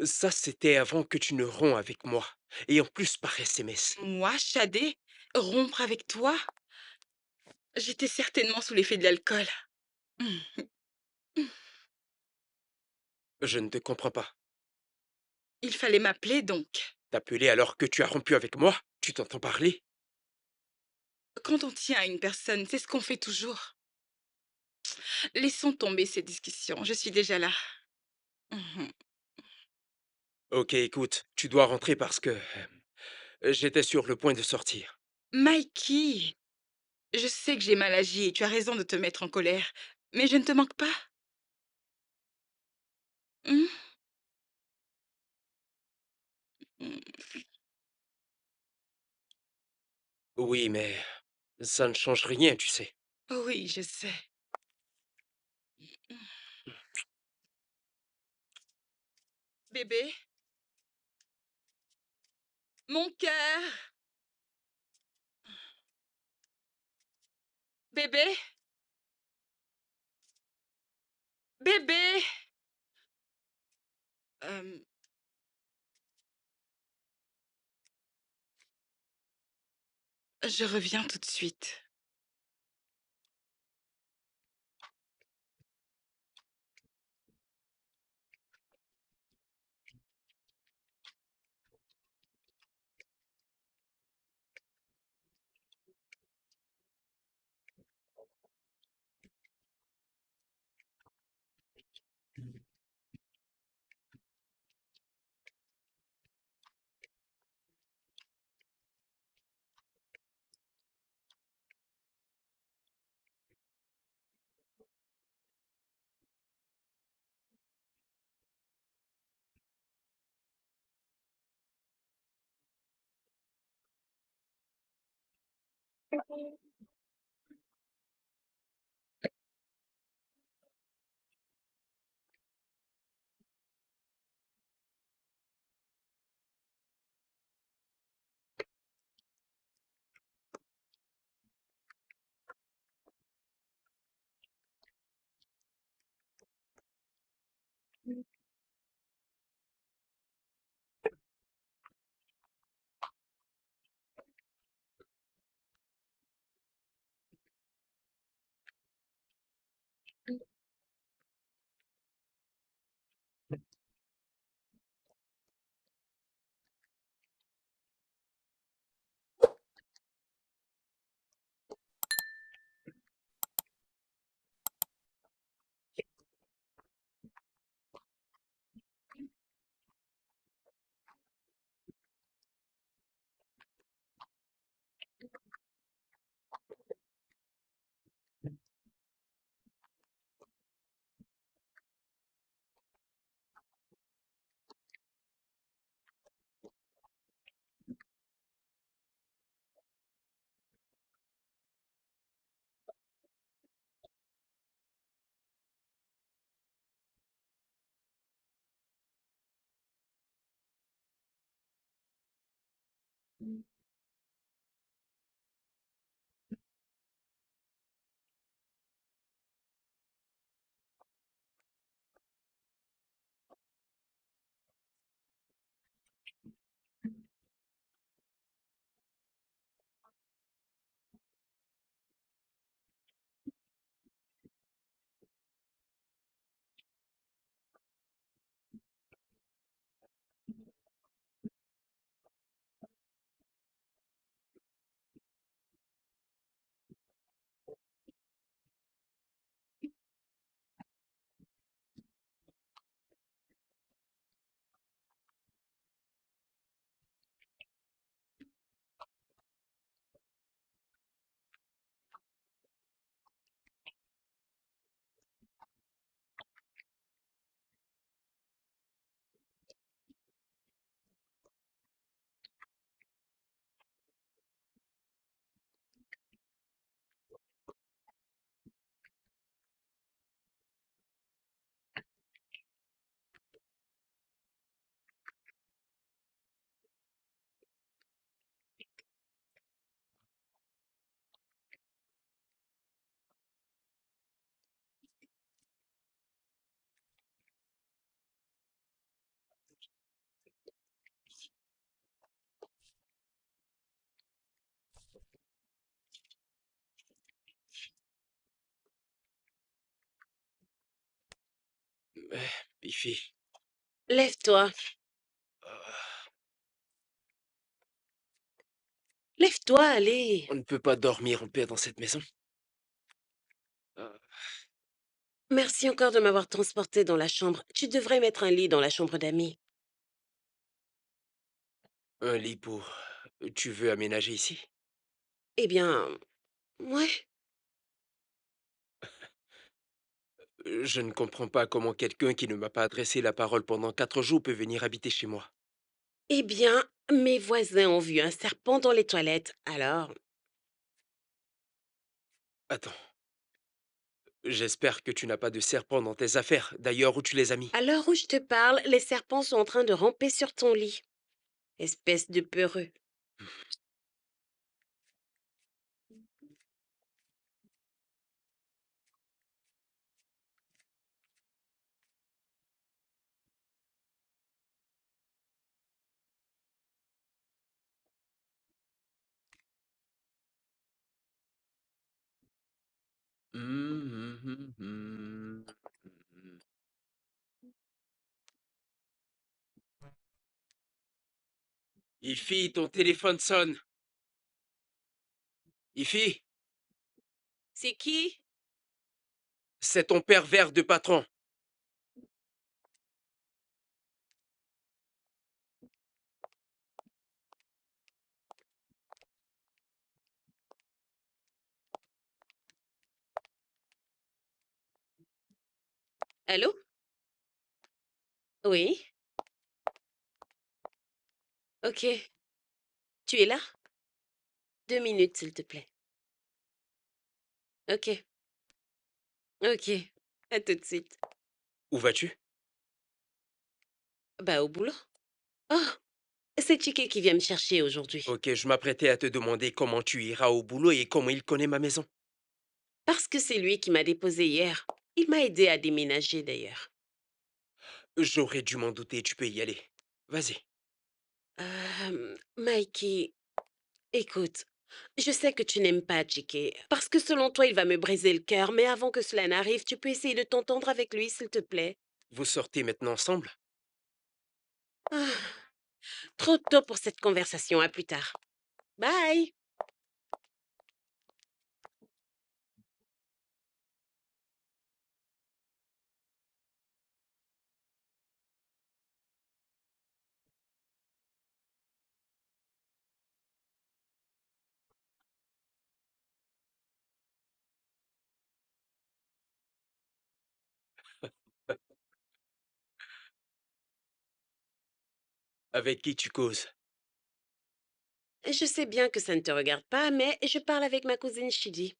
Ça, c'était avant que tu ne romps avec moi. Et en plus par SMS. Moi, Shadé, rompre avec toi? J'étais certainement sous l'effet de l'alcool. Hum, Je ne te comprends pas. Il fallait m'appeler donc. T'appeler alors que tu as rompu avec moi? Tu t'entends parler? Quand on tient à une personne, c'est ce qu'on fait toujours. Laissons tomber ces discussions, je suis déjà là. Mhm. Ok, écoute, tu dois rentrer parce que j'étais sur le point de sortir. Mikey, je sais que j'ai mal agi et tu as raison de te mettre en colère, mais je ne te manque pas. Hmm? Hmm. Oui, mais ça ne change rien, tu sais. Oui, je sais. Bébé, mon cœur. Bébé, bébé. Euh, je reviens tout de suite. Biffy, Lève-toi, lève-toi, allez. on ne peut pas dormir en paix dans cette maison. Merci encore de m'avoir transporté dans la chambre. Tu devrais mettre un lit dans la chambre d'amis. Un lit pour... Tu veux aménager ici? Eh bien, ouais. Je ne comprends pas comment quelqu'un qui ne m'a pas adressé la parole pendant 4 jours peut venir habiter chez moi. Eh bien, mes voisins ont vu un serpent dans les toilettes. Attends, j'espère que tu n'as pas de serpent dans tes affaires, d'ailleurs où tu les as mis. À l'heure où je te parle, les serpents sont en train de ramper sur ton lit. Espèce de peureux. Hum, hum, hum, hum. Ifi, ton téléphone sonne. Ifi, C'est qui? c'est ton pervers de patron. Allô? Oui? Ok. Tu es là? 2 minutes, s'il te plaît. Ok. Ok. À tout de suite. Où vas-tu? Bah, au boulot. Oh, c'est Chiquet qui vient me chercher aujourd'hui. Ok, je m'apprêtais à te demander comment tu iras au boulot et comment il connaît ma maison. Parce que c'est lui qui m'a déposé hier. Il m'a aidé à déménager d'ailleurs. J'aurais dû m'en douter, tu peux y aller. Vas-y. Mikey, écoute, je sais que tu n'aimes pas Chiquet, parce que selon toi, il va me briser le cœur, mais avant que cela n'arrive, tu peux essayer de t'entendre avec lui, s'il te plaît. Vous sortez maintenant ensemble? Ah, trop tôt pour cette conversation, à plus tard. Bye! Avec qui tu causes? Je sais bien que ça ne te regarde pas, mais je parle avec ma cousine Shidi.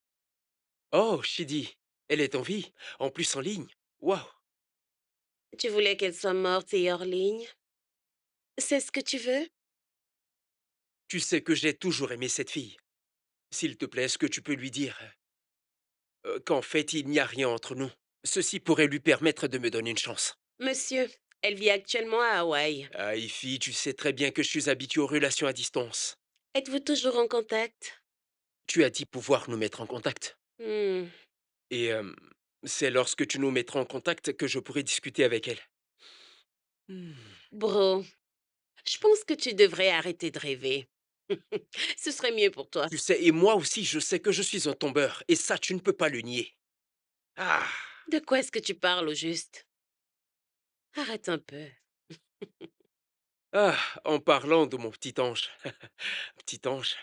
Oh, Shidi, elle est en vie, en plus en ligne. Waouh! Tu voulais qu'elle soit morte et hors ligne? C'est ce que tu veux? Tu sais que j'ai toujours aimé cette fille. S'il te plaît, est-ce que tu peux lui dire qu'en fait, il n'y a rien entre nous? Ceci pourrait lui permettre de me donner une chance. Monsieur, elle vit actuellement à Hawaï. Ah, Ifi, tu sais très bien que je suis habitué aux relations à distance. Êtes-vous toujours en contact? Tu as dit pouvoir nous mettre en contact. Hmm. Et c'est lorsque tu nous mettras en contact que je pourrai discuter avec elle. Hmm. Bro, je pense que tu devrais arrêter de rêver. Ce serait mieux pour toi. Tu sais, et moi aussi, je sais que je suis un tombeur, et ça, tu ne peux pas le nier. Ah, De quoi est-ce que tu parles au juste? Arrête un peu. ah, en parlant de mon petit ange. Petit ange.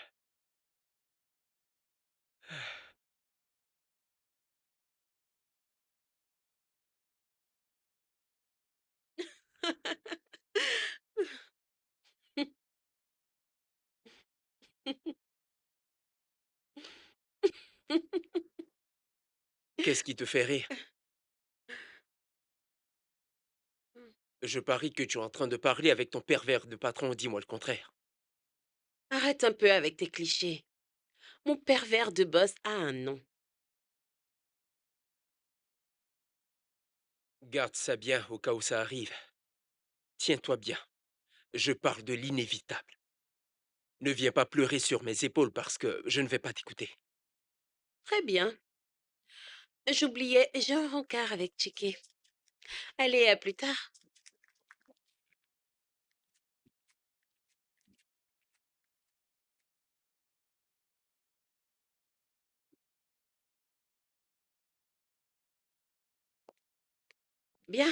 Qu'est-ce qui te fait rire? Je parie que tu es en train de parler avec ton pervers de patron, dis-moi le contraire. Arrête un peu avec tes clichés. Mon pervers de boss a un nom. Garde ça bien au cas où ça arrive. Tiens-toi bien, je parle de l'inévitable. Ne viens pas pleurer sur mes épaules parce que je ne vais pas t'écouter. Très bien. J'oubliais, j'ai un rencard avec Chiquet. Allez, à plus tard. Bien.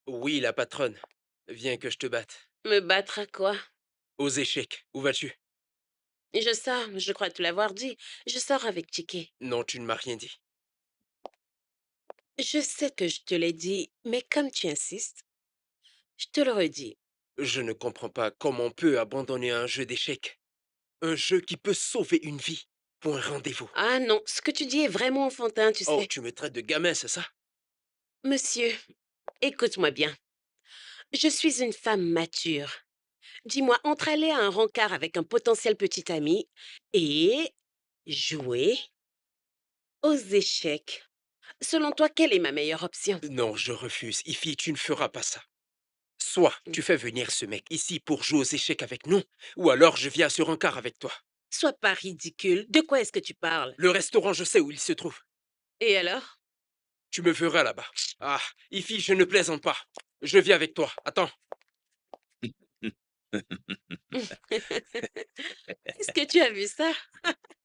Oui, la patronne. Viens que je te batte. Me battre à quoi? Aux échecs, où vas-tu? Je sors, je crois te l'avoir dit. Je sors avec Chiquet. Non, tu ne m'as rien dit. Je sais que je te l'ai dit, mais comme tu insistes, je te le redis. Je ne comprends pas comment on peut abandonner un jeu d'échecs. Un jeu qui peut sauver une vie pour un rendez-vous. Ah non, ce que tu dis est vraiment enfantin, tu Oh, sais. tu me traites de gamin, c'est ça? Monsieur, écoute-moi bien. Je suis une femme mature. Dis-moi, entre aller à un rencard avec un potentiel petit ami et jouer aux échecs, selon toi, quelle est ma meilleure option? Non, je refuse. Ifi, tu ne feras pas ça. Soit Mm. tu fais venir ce mec ici pour jouer aux échecs avec nous, ou alors je viens à ce rencard avec toi. Sois pas ridicule. De quoi est-ce que tu parles? Le restaurant, je sais où il se trouve. Et alors? Tu me verras là-bas. Ah, Ifi, je ne plaisante pas. Je viens avec toi. Attends. Est-ce que tu as vu ça?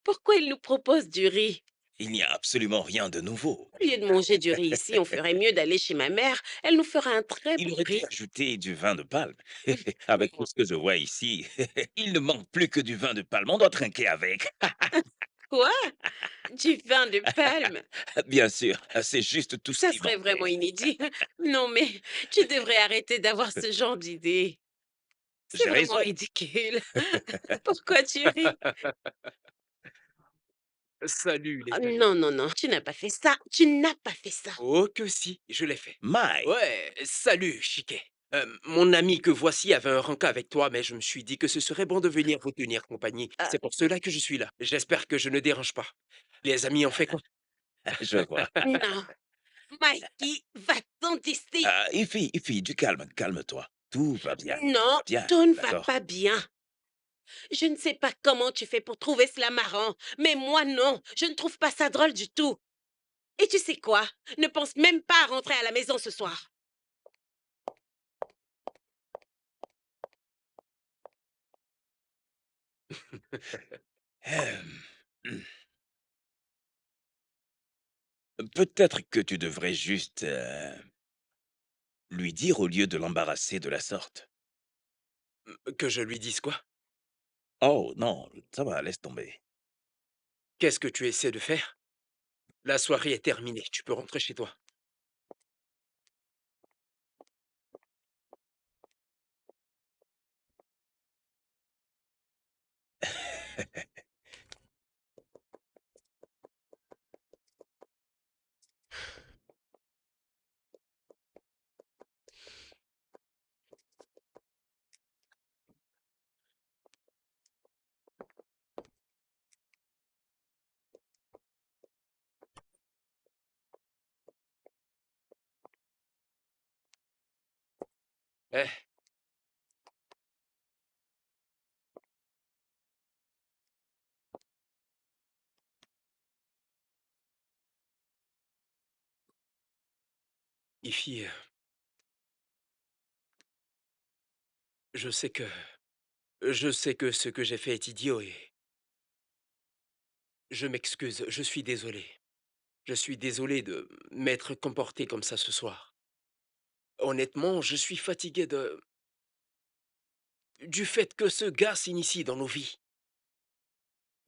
Pourquoi il nous propose du riz? Il n'y a absolument rien de nouveau. Au lieu de manger du riz ici, on ferait mieux d'aller chez ma mère. Elle nous fera un très Il bon aurait dû riz. ajouter du vin de palme. Avec tout ce que je vois ici, il ne manque plus que du vin de palme. On doit trinquer avec. Quoi? Du vin de palme? Bien sûr, c'est juste tout ce Ça qui serait vraiment manquait. inédit. Non, mais tu devrais arrêter d'avoir ce genre d'idée. C'est J'ai vraiment raison. ridicule. Pourquoi tu ris? Salut les Ah, amis. non, non, non, tu n'as pas fait ça. Tu n'as pas fait ça. Oh que si, je l'ai fait. Mai, Ouais, salut, Chiquet. Mon ami que voici avait un rencard avec toi, mais je me suis dit que ce serait bon de venir vous tenir compagnie. Ah, C'est pour cela que je suis là. J'espère que je ne dérange pas. Les amis, on fait quoi? je vois. non. Mikey, va-t'en d'ici. Ah, Ifi, du calme, calme-toi. Tout va bien, tout Non, va bien, tout ne va d'accord? pas bien. Je ne sais pas comment tu fais pour trouver cela marrant, mais moi non, je ne trouve pas ça drôle du tout. Et tu sais quoi? Ne pense même pas à rentrer à la maison ce soir. Hem, peut-être que tu devrais juste, lui dire au lieu de l'embarrasser de la sorte. Que je lui dise quoi? Oh non, ça va, laisse tomber. Qu'est-ce que tu essaies de faire? La soirée est terminée, tu peux rentrer chez toi. Eh, Ify, je sais que je sais que ce que j'ai fait est idiot et je m'excuse, je suis désolé. Je suis désolé de m'être comporté comme ça ce soir. Honnêtement, je suis fatigué du fait que ce gars s'initie dans nos vies.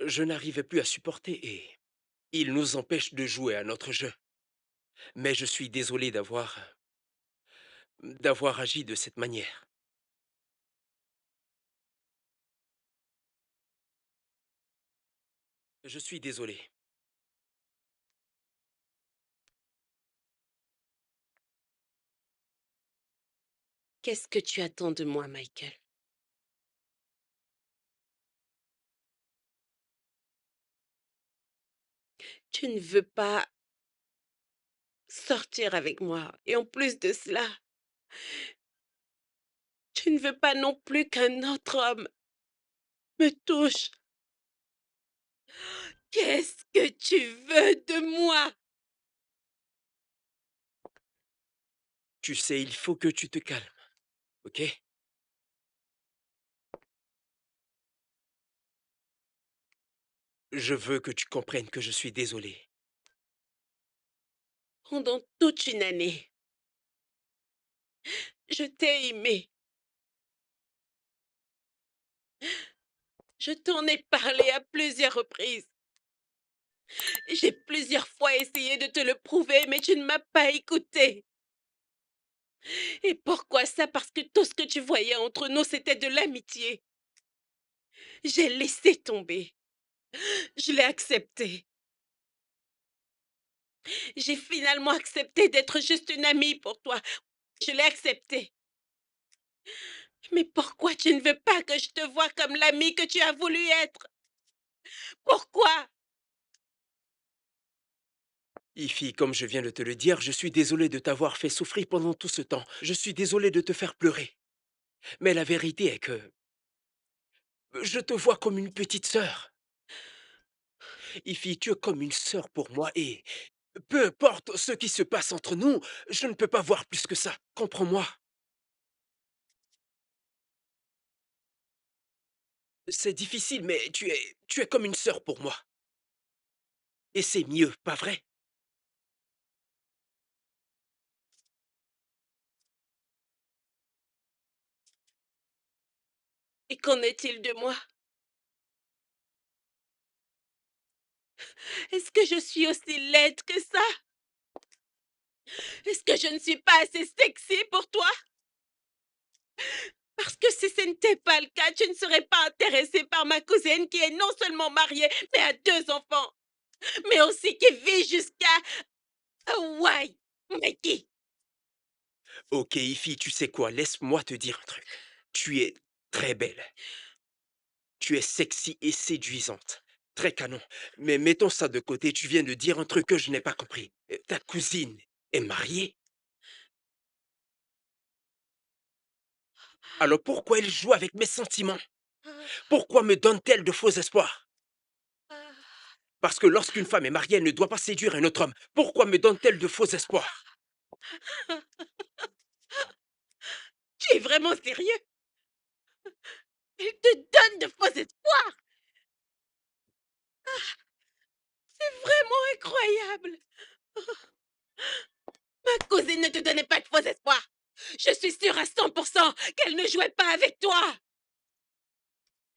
Je n'arrivais plus à supporter et il nous empêche de jouer à notre jeu. Mais je suis désolé d'avoir agi de cette manière. Je suis désolé. Qu'est-ce que tu attends de moi, Michael? Tu ne veux pas sortir avec moi et en plus de cela, tu ne veux pas non plus qu'un autre homme me touche. Qu'est-ce que tu veux de moi? Tu sais, il faut que tu te calmes, ok? Je veux que tu comprennes que je suis désolé. Pendant toute une année, je t'ai aimé. Je t'en ai parlé à plusieurs reprises. J'ai plusieurs fois essayé de te le prouver, mais tu ne m'as pas écouté. Et pourquoi ça? Parce que tout ce que tu voyais entre nous, c'était de l'amitié. J'ai laissé tomber. Je l'ai accepté. J'ai finalement accepté d'être juste une amie pour toi. Je l'ai accepté. Mais pourquoi tu ne veux pas que je te voie comme l'amie que tu as voulu être? Pourquoi? Ify, comme je viens de te le dire, je suis désolé de t'avoir fait souffrir pendant tout ce temps. Je suis désolé de te faire pleurer. Mais la vérité est que je te vois comme une petite sœur. Ify, tu es comme une sœur pour moi et peu importe ce qui se passe entre nous, je ne peux pas voir plus que ça. Comprends-moi. C'est difficile, mais tu es comme une sœur pour moi. Et c'est mieux, pas vrai? Et qu'en est-il de moi? Est-ce que je suis aussi laide que ça? Est-ce que je ne suis pas assez sexy pour toi? Parce que si ce n'était pas le cas, tu ne serais pas intéressé par ma cousine qui est non seulement mariée, mais a 2 enfants, mais aussi qui vit jusqu'à Hawaï. Mikey, Ok, Ify, tu sais quoi? Laisse-moi te dire un truc. Tu es très belle. Tu es sexy et séduisante. Très canon. Mais mettons ça de côté, tu viens de dire un truc que je n'ai pas compris. Ta cousine est mariée? Alors pourquoi elle joue avec mes sentiments? Pourquoi me donne-t-elle de faux espoirs? Parce que lorsqu'une femme est mariée, elle ne doit pas séduire un autre homme. Pourquoi me donne-t-elle de faux espoirs? tu es vraiment sérieux? Elle te donne de faux espoirs? C'est vraiment incroyable! Ma cousine ne te donnait pas de faux espoirs. Je suis sûre à 100% qu'elle ne jouait pas avec toi.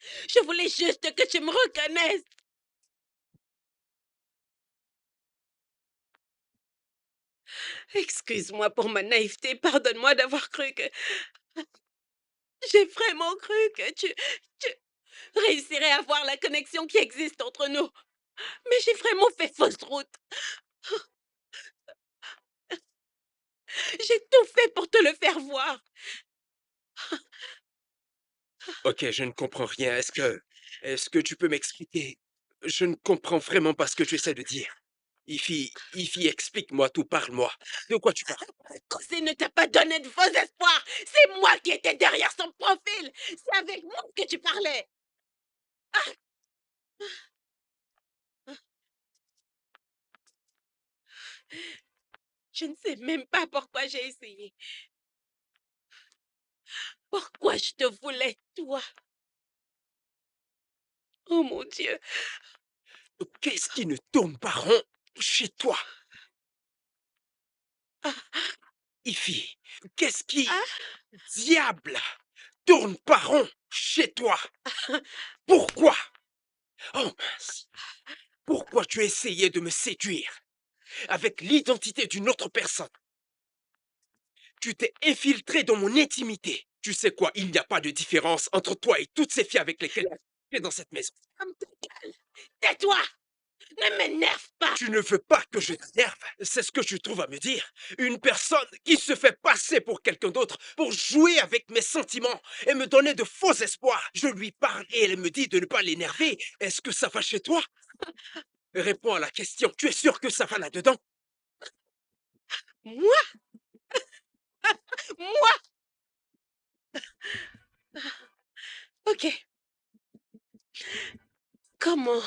Je voulais juste que tu me reconnaisses. Excuse-moi pour ma naïveté, pardonne-moi d'avoir cru que... J'ai vraiment cru que tu réussirais à voir la connexion qui existe entre nous. Mais j'ai vraiment fait fausse route. J'ai tout fait pour te le faire voir. Ok, je ne comprends rien. Est-ce que tu peux m'expliquer? Je ne comprends vraiment pas ce que tu essaies de dire. Ify, explique-moi tout, parle-moi. De quoi tu parles? José ne t'a pas donné de faux espoirs. C'est moi qui étais derrière son profil. C'est avec moi que tu parlais. Je ne sais même pas pourquoi j'ai essayé. Pourquoi je te voulais, toi? Oh mon Dieu. Qu'est-ce qui ne tourne pas rond chez toi? Ify, qu'est-ce qui, Ah, diable, tourne pas rond chez toi? Pourquoi? Oh mince! Pourquoi tu as essayé de me séduire avec l'identité d'une autre personne? Tu t'es infiltré dans mon intimité. Tu sais quoi? Il n'y a pas de différence entre toi et toutes ces filles avec lesquelles tu es dans cette maison. comme ta gueule. Tais-toi. Ne m'énerve pas. Tu ne veux pas que je t'énerve, c'est ce que tu trouves à me dire. Une personne qui se fait passer pour quelqu'un d'autre pour jouer avec mes sentiments et me donner de faux espoirs. Je lui parle et elle me dit de ne pas l'énerver. Est-ce que ça va chez toi? Réponds à la question. Tu es sûr que ça va là-dedans? Moi? Moi? Ok. Comment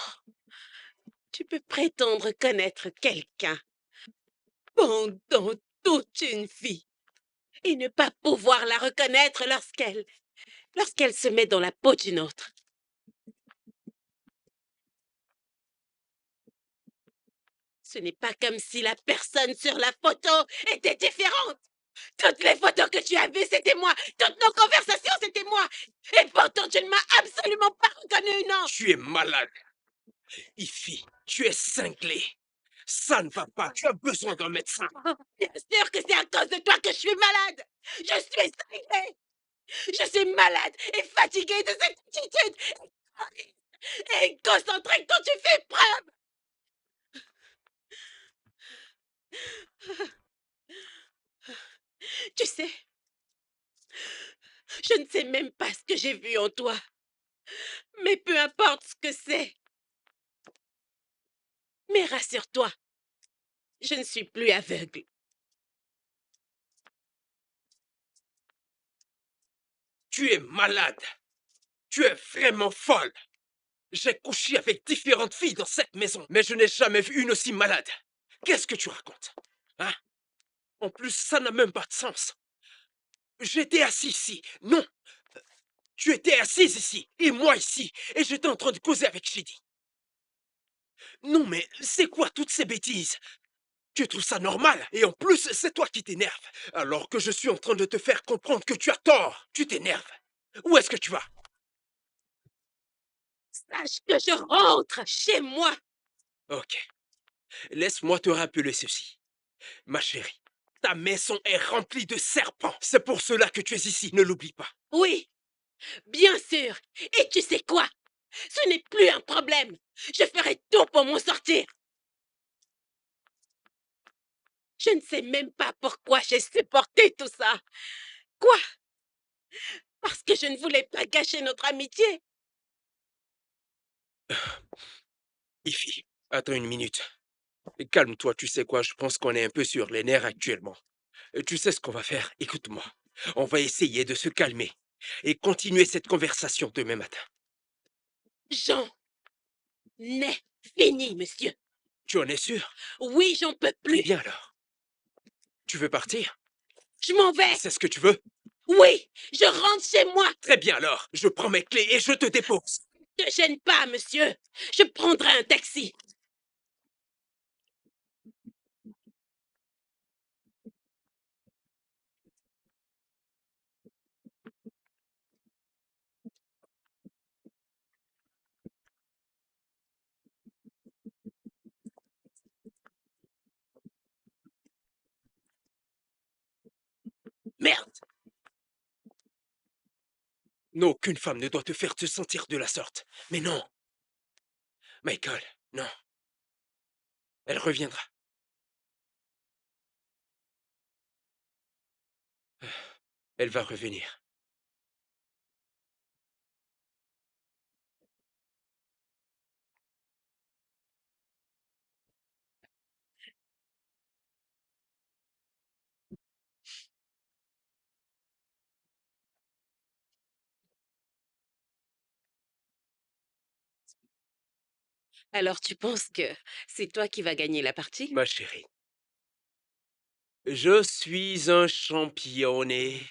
tu peux prétendre connaître quelqu'un pendant toute une vie et ne pas pouvoir la reconnaître lorsqu'elle se met dans la peau d'une autre? Ce n'est pas comme si la personne sur la photo était différente. Toutes les photos que tu as vues, c'était moi. Toutes nos conversations, c'était moi. Et pourtant, tu ne m'as absolument pas reconnu, non. Tu es malade. Ify, tu es cinglé. Ça ne va pas. Tu as besoin d'un médecin. Bien sûr que c'est à cause de toi que je suis malade. Je suis cinglée. Je suis malade et fatiguée de cette attitude et concentrée dont tu fais preuve. Tu sais, je ne sais même pas ce que j'ai vu en toi. Mais peu importe ce que c'est. Mais rassure-toi, je ne suis plus aveugle. Tu es malade. Tu es vraiment folle. J'ai couché avec différentes filles dans cette maison, mais je n'ai jamais vu une aussi malade. Qu'est-ce que tu racontes? Hein? En plus, ça n'a même pas de sens. J'étais assis ici. Non, tu étais assise ici, et moi ici, et j'étais en train de causer avec Shidi. Non, mais c'est quoi toutes ces bêtises? Tu trouves ça normal? Et en plus, c'est toi qui t'énerves, alors que je suis en train de te faire comprendre que tu as tort. Tu t'énerves. Où est-ce que tu vas? Sache que je rentre chez moi. Ok, laisse-moi te rappeler ceci. Ma chérie, ta maison est remplie de serpents. C'est pour cela que tu es ici, ne l'oublie pas. Oui, bien sûr. Et tu sais quoi? Ce n'est plus un problème. Je ferai tout pour m'en sortir. Je ne sais même pas pourquoi j'ai supporté tout ça. Quoi? Parce que je ne voulais pas gâcher notre amitié. Ify, attends une minute. Calme-toi, tu sais quoi, je pense qu'on est un peu sur les nerfs actuellement. Tu sais ce qu'on va faire? Écoute-moi. On va essayer de se calmer et continuer cette conversation demain matin. J'en ai fini, monsieur. Tu en es sûr? Oui, j'en peux Très plus. bien alors. Tu veux partir? Je m'en vais. C'est ce que tu veux? Oui, je rentre chez moi. Très bien alors. Je prends mes clés et je te dépose. Ne gêne pas, monsieur. Je prendrai un taxi. Merde! Non, aucune femme ne doit te faire te sentir de la sorte. Mais non, Michael, non. Elle reviendra. Elle va revenir. Alors tu penses que c'est toi qui vas gagner la partie? Ma chérie, je suis un championné.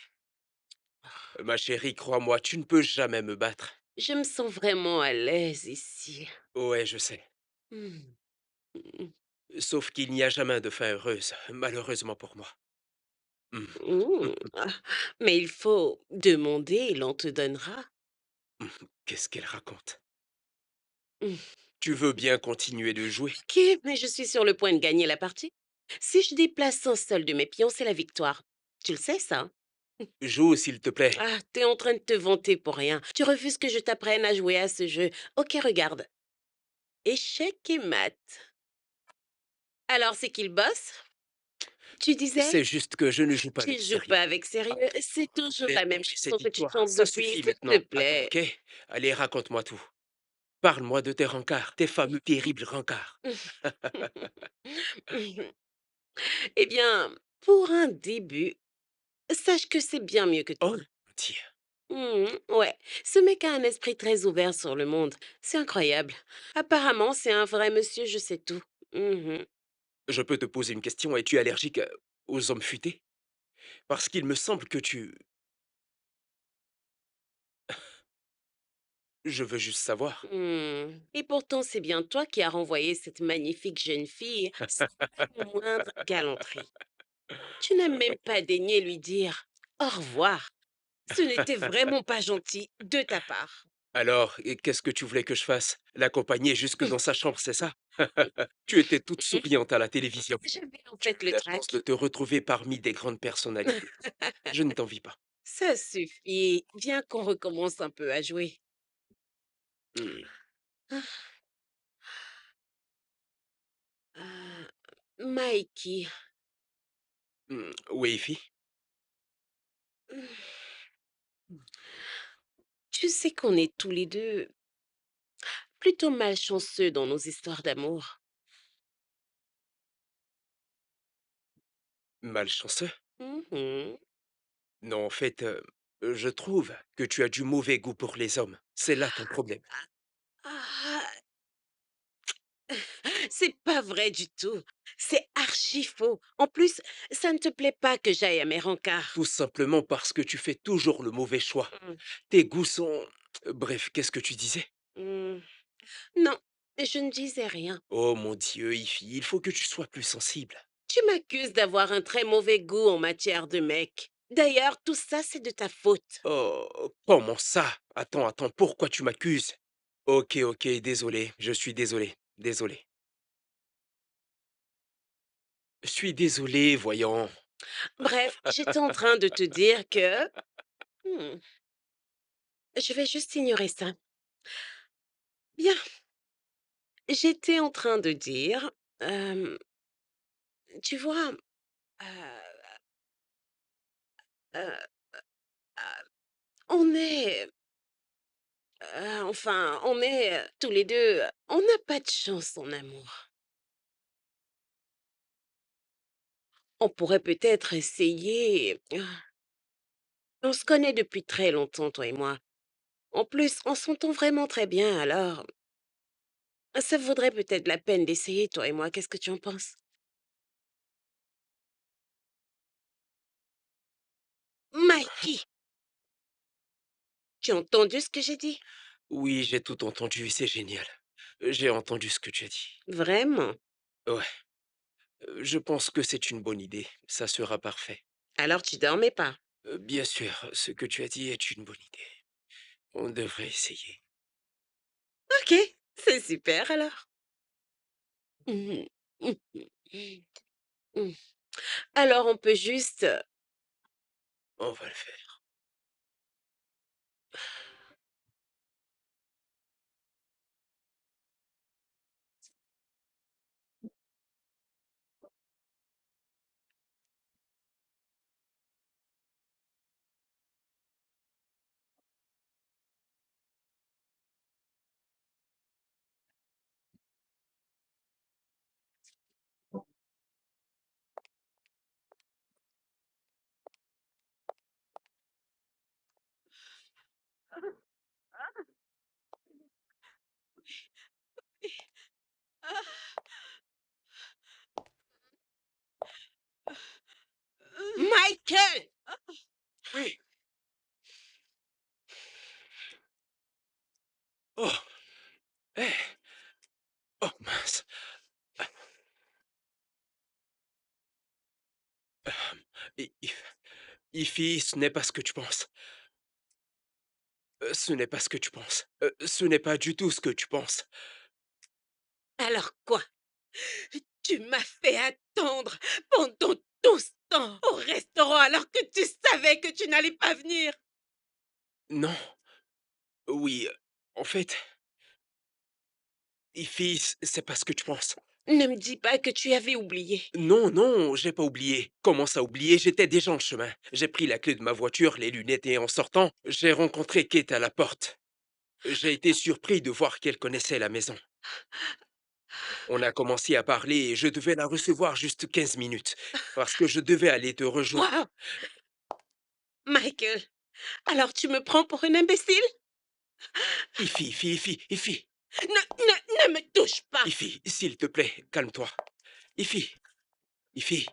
Ma chérie, crois-moi, tu ne peux jamais me battre. Je me sens vraiment à l'aise ici. Ouais, je sais. Mmh. Mmh. Sauf qu'il n'y a jamais de fin heureuse, malheureusement pour moi. Mmh. Mmh. Ah, mais il faut demander et l'on te donnera. Mmh. Qu'est-ce qu'elle raconte? Mmh. Tu veux bien continuer de jouer? OK, mais je suis sur le point de gagner la partie. Si je déplace un seul de mes pions, c'est la victoire. Tu le sais ça, hein? Joue, s'il te plaît. Ah, t'es en train de te vanter pour rien. Tu refuses que je t'apprenne à jouer à ce jeu. OK, regarde. Échec et maths. Alors c'est qui le boss? Tu disais? C'est juste que je ne joue pas Tu avec joues sérieux. pas avec sérieux, c'est toujours la Laisse-moi même jouer cette chanson que tu victoire. chantes Ça depuis, suffit s'il te maintenant. Attends, plaît. OK? Allez, raconte-moi tout. Parle-moi de tes rencarts, tes fameux terribles rencarts. Eh bien, pour un début, sache que c'est bien mieux que Oh toi. mon Dieu! Ouais, ce mec a un esprit très ouvert sur le monde. C'est incroyable. Apparemment, c'est un vrai monsieur, je sais tout. Mhm. Je peux te poser une question? Es-tu allergique, aux hommes futés? Parce qu'il me semble que tu je veux juste savoir. Et pourtant, c'est bien toi qui as renvoyé cette magnifique jeune fille sans la moindre galanterie. Tu n'as même pas daigné lui dire au revoir. Ce n'était vraiment pas gentil de ta part. Alors, et qu'est-ce que tu voulais que je fasse? L'accompagner jusque dans sa chambre, c'est ça? Tu étais toute souriante à la télévision. J'avais en Tu as fait eu le la chance de trac. te retrouver parmi des grandes personnalités. Je ne t'envie pas. Ça suffit. Viens qu'on recommence un peu à jouer. Mmh, Ah, Mikey, oui, fi? tu sais qu'on est tous les deux plutôt malchanceux dans nos histoires d'amour. Malchanceux? Mhm. Non, en fait, je trouve que tu as du mauvais goût pour les hommes. C'est là ton problème. Ah, c'est pas vrai du tout. C'est archi faux. En plus, ça ne te plaît pas que j'aille à mes rencarts. Tout simplement parce que tu fais toujours le mauvais choix. Mm, Tes goûts sont bref, qu'est-ce que tu disais? mm. Non, je ne disais rien. Oh mon Dieu, Ifi, il faut que tu sois plus sensible. Tu m'accuses d'avoir un très mauvais goût en matière de mec. D'ailleurs, tout ça, c'est de ta faute. Oh, comment ça? Attends, attends, pourquoi tu m'accuses? OK, OK, désolé, je suis désolé, désolé. Je suis désolé, voyons. Bref, j'étais en train de te dire que... Hmm, je vais juste ignorer ça. Bien, j'étais en train de dire... euh, tu vois, euh, euh, on est... enfin, on est tous les deux... On n'a pas de chance en amour. On pourrait peut-être essayer... On se connaît depuis très longtemps, toi et moi. En plus, on s'entend vraiment très bien, alors ça vaudrait peut-être la peine d'essayer, toi et moi. Qu'est-ce que tu en penses? Mikey, tu as entendu ce que j'ai dit? Oui, j'ai tout entendu, c'est génial. J'ai entendu ce que tu as dit. Vraiment? Ouais, je pense que c'est une bonne idée. Ça sera parfait. Alors tu dormais pas? Bien sûr, ce que tu as dit est une bonne idée. On devrait essayer. Ok, c'est super alors. Mhm, mhm, mhm. Alors on peut juste... On va le faire. Michael! Oui. Oh! Eh! Oh mince! I If Ify, ce n'est pas ce que tu penses. Ce n'est pas ce que tu penses. Ce n'est pas du tout ce que tu penses. Alors quoi? Tu m'as fait attendre pendant tout ce temps au restaurant alors que tu savais que tu n'allais pas venir. Non. Oui, en fait, Ify, c'est pas ce que tu penses. Ne me dis pas que tu avais oublié. Non, non, j'ai pas oublié. Comment ça oublier? J'étais déjà en chemin. J'ai pris la clé de ma voiture, les lunettes et en sortant, j'ai rencontré Kate à la porte. J'ai été surpris de voir qu'elle connaissait la maison. On a commencé à parler et je devais la recevoir juste 15 minutes parce que je devais aller te rejoindre. Wow! Michael, alors tu me prends pour une imbécile? Ify, Ne me touche pas! Ify, s'il te plaît, calme-toi. Ify, Ify,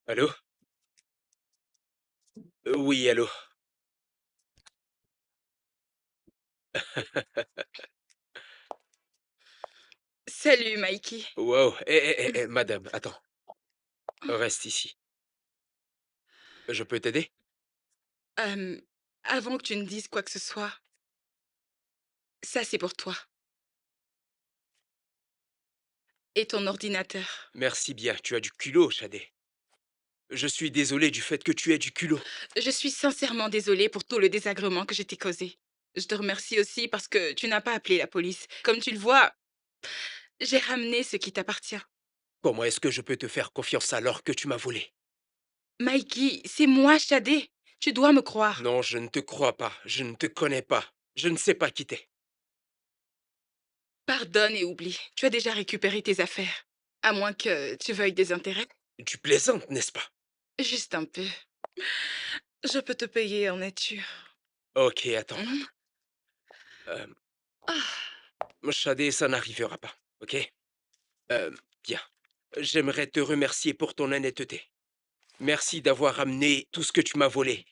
allô? Oui, allô? Salut, Mikey. Wow, madame, attends, reste ici. Je peux t'aider? Hem, Avant que tu ne dises quoi que ce soit, ça, c'est pour toi et ton ordinateur. Merci bien, tu as du culot, Shadé. Je suis désolé du fait que tu aies du culot. Je suis sincèrement désolée pour tout le désagrément que je t'ai causé. Je te remercie aussi parce que tu n'as pas appelé la police. Comme tu le vois, j'ai ramené ce qui t'appartient. Comment est-ce que je peux te faire confiance alors que tu m'as volé? Mikey, c'est moi, Shadé. Tu dois me croire. Non, je ne te crois pas, je ne te connais pas, je ne sais pas qui t'es. Pardonne et oublie. Tu as déjà récupéré tes affaires. À moins que tu veuilles des intérêts. Tu plaisantes, n'est-ce pas? Juste un peu. Je peux te payer en nature. Ok, attends. Hmm? Euh, Ah, Shadé, ça n'arrivera pas, ok? Euh, Bien. J'aimerais te remercier pour ton honnêteté. Merci d'avoir amené tout ce que tu m'as volé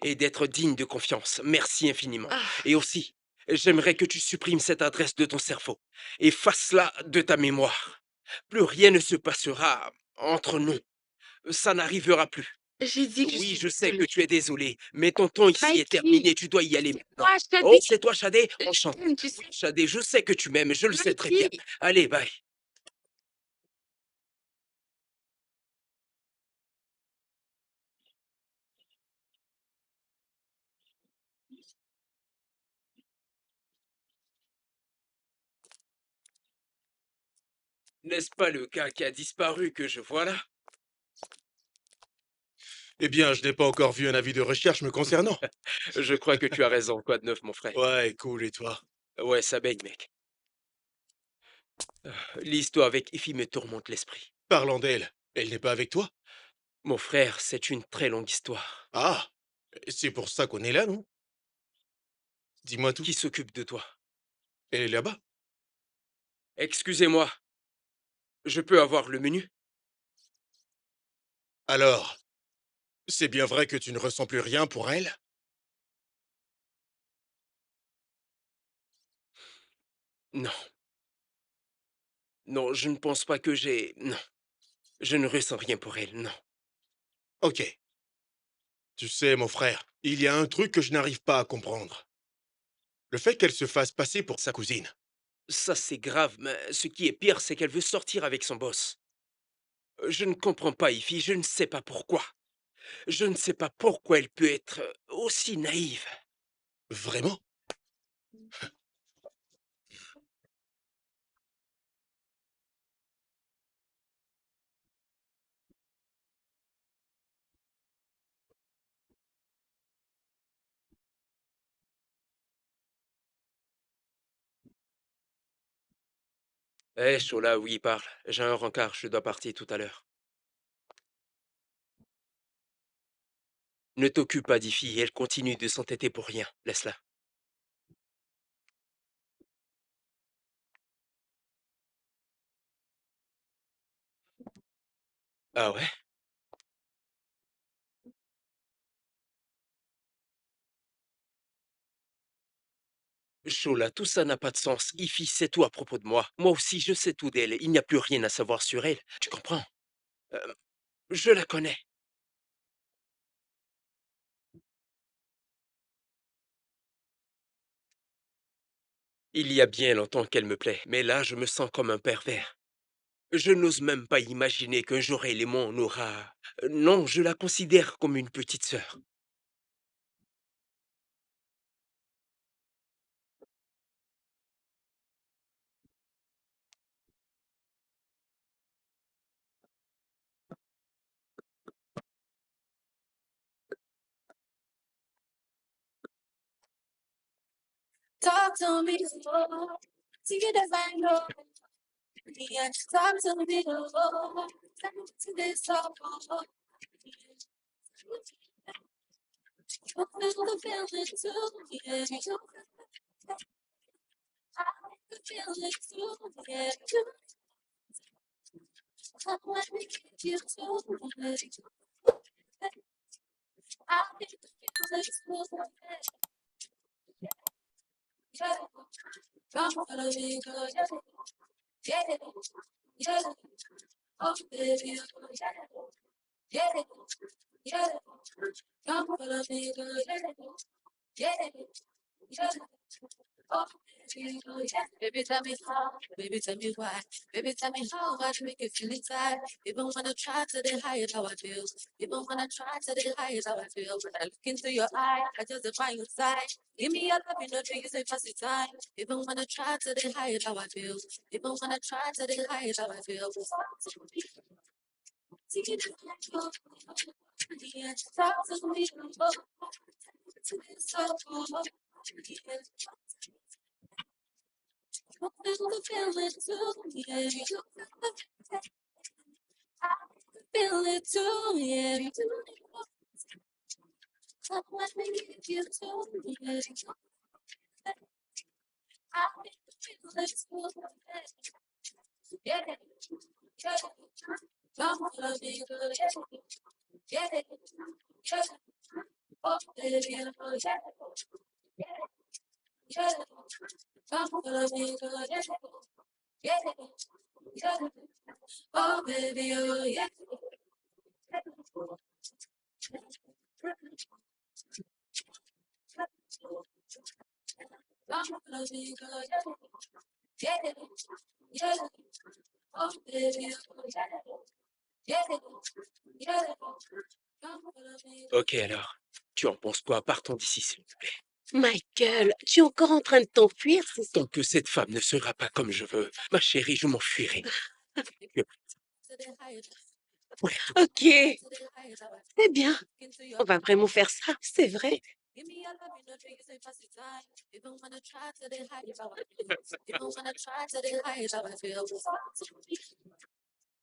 et d'être digne de confiance. Merci infiniment. ah. Et aussi, j'aimerais que tu supprimes cette adresse de ton cerveau. Efface-la de ta mémoire. Plus rien ne se passera entre nous. Ça n'arrivera plus. J'ai dit que je Oui, suis je sais que désolée. tu es désolé, mais ton temps ici est Mikey, terminé. Tu dois y aller maintenant. moi, Oh, Shadé, c'est toi, Shadé? je Enchanté. t'aime, tu sais. Oui, Shadé, je sais que tu m'aimes, je le sais très bien. Mikey, Allez, bye. N'est-ce pas le gars qui a disparu que je vois là? Eh bien, je n'ai pas encore vu un avis de recherche me concernant. Je crois que tu as raison. Quoi de neuf, mon frère? Ouais, cool, et toi? Ouais, ça baigne, mec. L'histoire avec Ify me tourmente l'esprit. Parlant d'elle, elle n'est pas avec toi? Mon frère, c'est une très longue histoire. Ah, c'est pour ça qu'on est là, non? Dis-moi tout. Qui s'occupe de toi? Elle est là-bas. Excusez-moi, je peux avoir le menu? Alors, c'est bien vrai que tu ne ressens plus rien pour elle? Non, non, je ne pense pas que j'ai... Non, je ne ressens rien pour elle, non. Ok. Tu sais, mon frère, il y a un truc que je n'arrive pas à comprendre. Le fait qu'elle se fasse passer pour sa cousine. Ça, c'est grave, mais ce qui est pire, c'est qu'elle veut sortir avec son boss. Je ne comprends pas, Ify, je ne sais pas pourquoi. Je ne sais pas pourquoi elle peut être aussi naïve. Vraiment? Eh, Chola, oui, parle. J'ai un rencard, je dois partir tout à l'heure. Ne t'occupe pas d'Ify, elle continue de s'entêter pour rien. Laisse-la. Ah ouais? Chola, tout ça n'a pas de sens. Ify sait tout à propos de moi. Moi aussi, je sais tout d'elle. Il n'y a plus rien à savoir sur elle. Tu comprends? Euh, je la connais. Il y a bien longtemps qu'elle me plaît, mais là, je me sens comme un pervers. Je n'ose même pas imaginer qu'un jour elle et moi on aura... Non, je la considère comme une petite sœur. Talk to me, oh, see it as I know. Yeah, talk to me, oh, to this song. Oh, feel the feeling too. Yeah, I the feeling too. Yeah, let me get you too. I get the feeling too. Yeah, come follow me, girl. Yeah, yeah, oh baby, yeah, yeah, come follow me, girl. Yeah, yeah. Oh, baby, tell me how, baby, tell me why, baby, tell me how I make you feel inside. Even when I try to hide how I feel, even when I try to hide how I feel, when I look into your eye, I just find your side. Give me your love, you know, you say pass the time. Even when I try to hide how I feel, even when I try to hide how I feel. Talk to me, feel the feeling too, yeah. I feel it too, yeah. Let me give you too, yeah. I feel it too, yeah. Yeah. Come follow me, girl, yeah. Yeah. Yeah. Oh, baby, oh, yeah. Yeah. Yeah. Come follow me, girl, yeah. Yeah. Yeah. Oh, baby, oh, yeah. Come follow me, girl, yeah. Yeah. Yeah. Oh, baby, oh, yeah. Yeah. Yeah. Come follow me, Ok alors, tu en penses quoi? Partons d'ici, s'il te plaît. Michael, tu es encore en train de t'enfuir, c'est ça? Tant que cette femme ne sera pas comme je veux, ma chérie, je m'enfuirai. Que- to the higher, Pour tout. Ok, to the higher. c'est bien. Into your On va vraiment faire ça, c'est vrai. give me your love, you know, you say pass the time. Even when I try to the higher, how I feel. Even when I try to the higher, how I feel.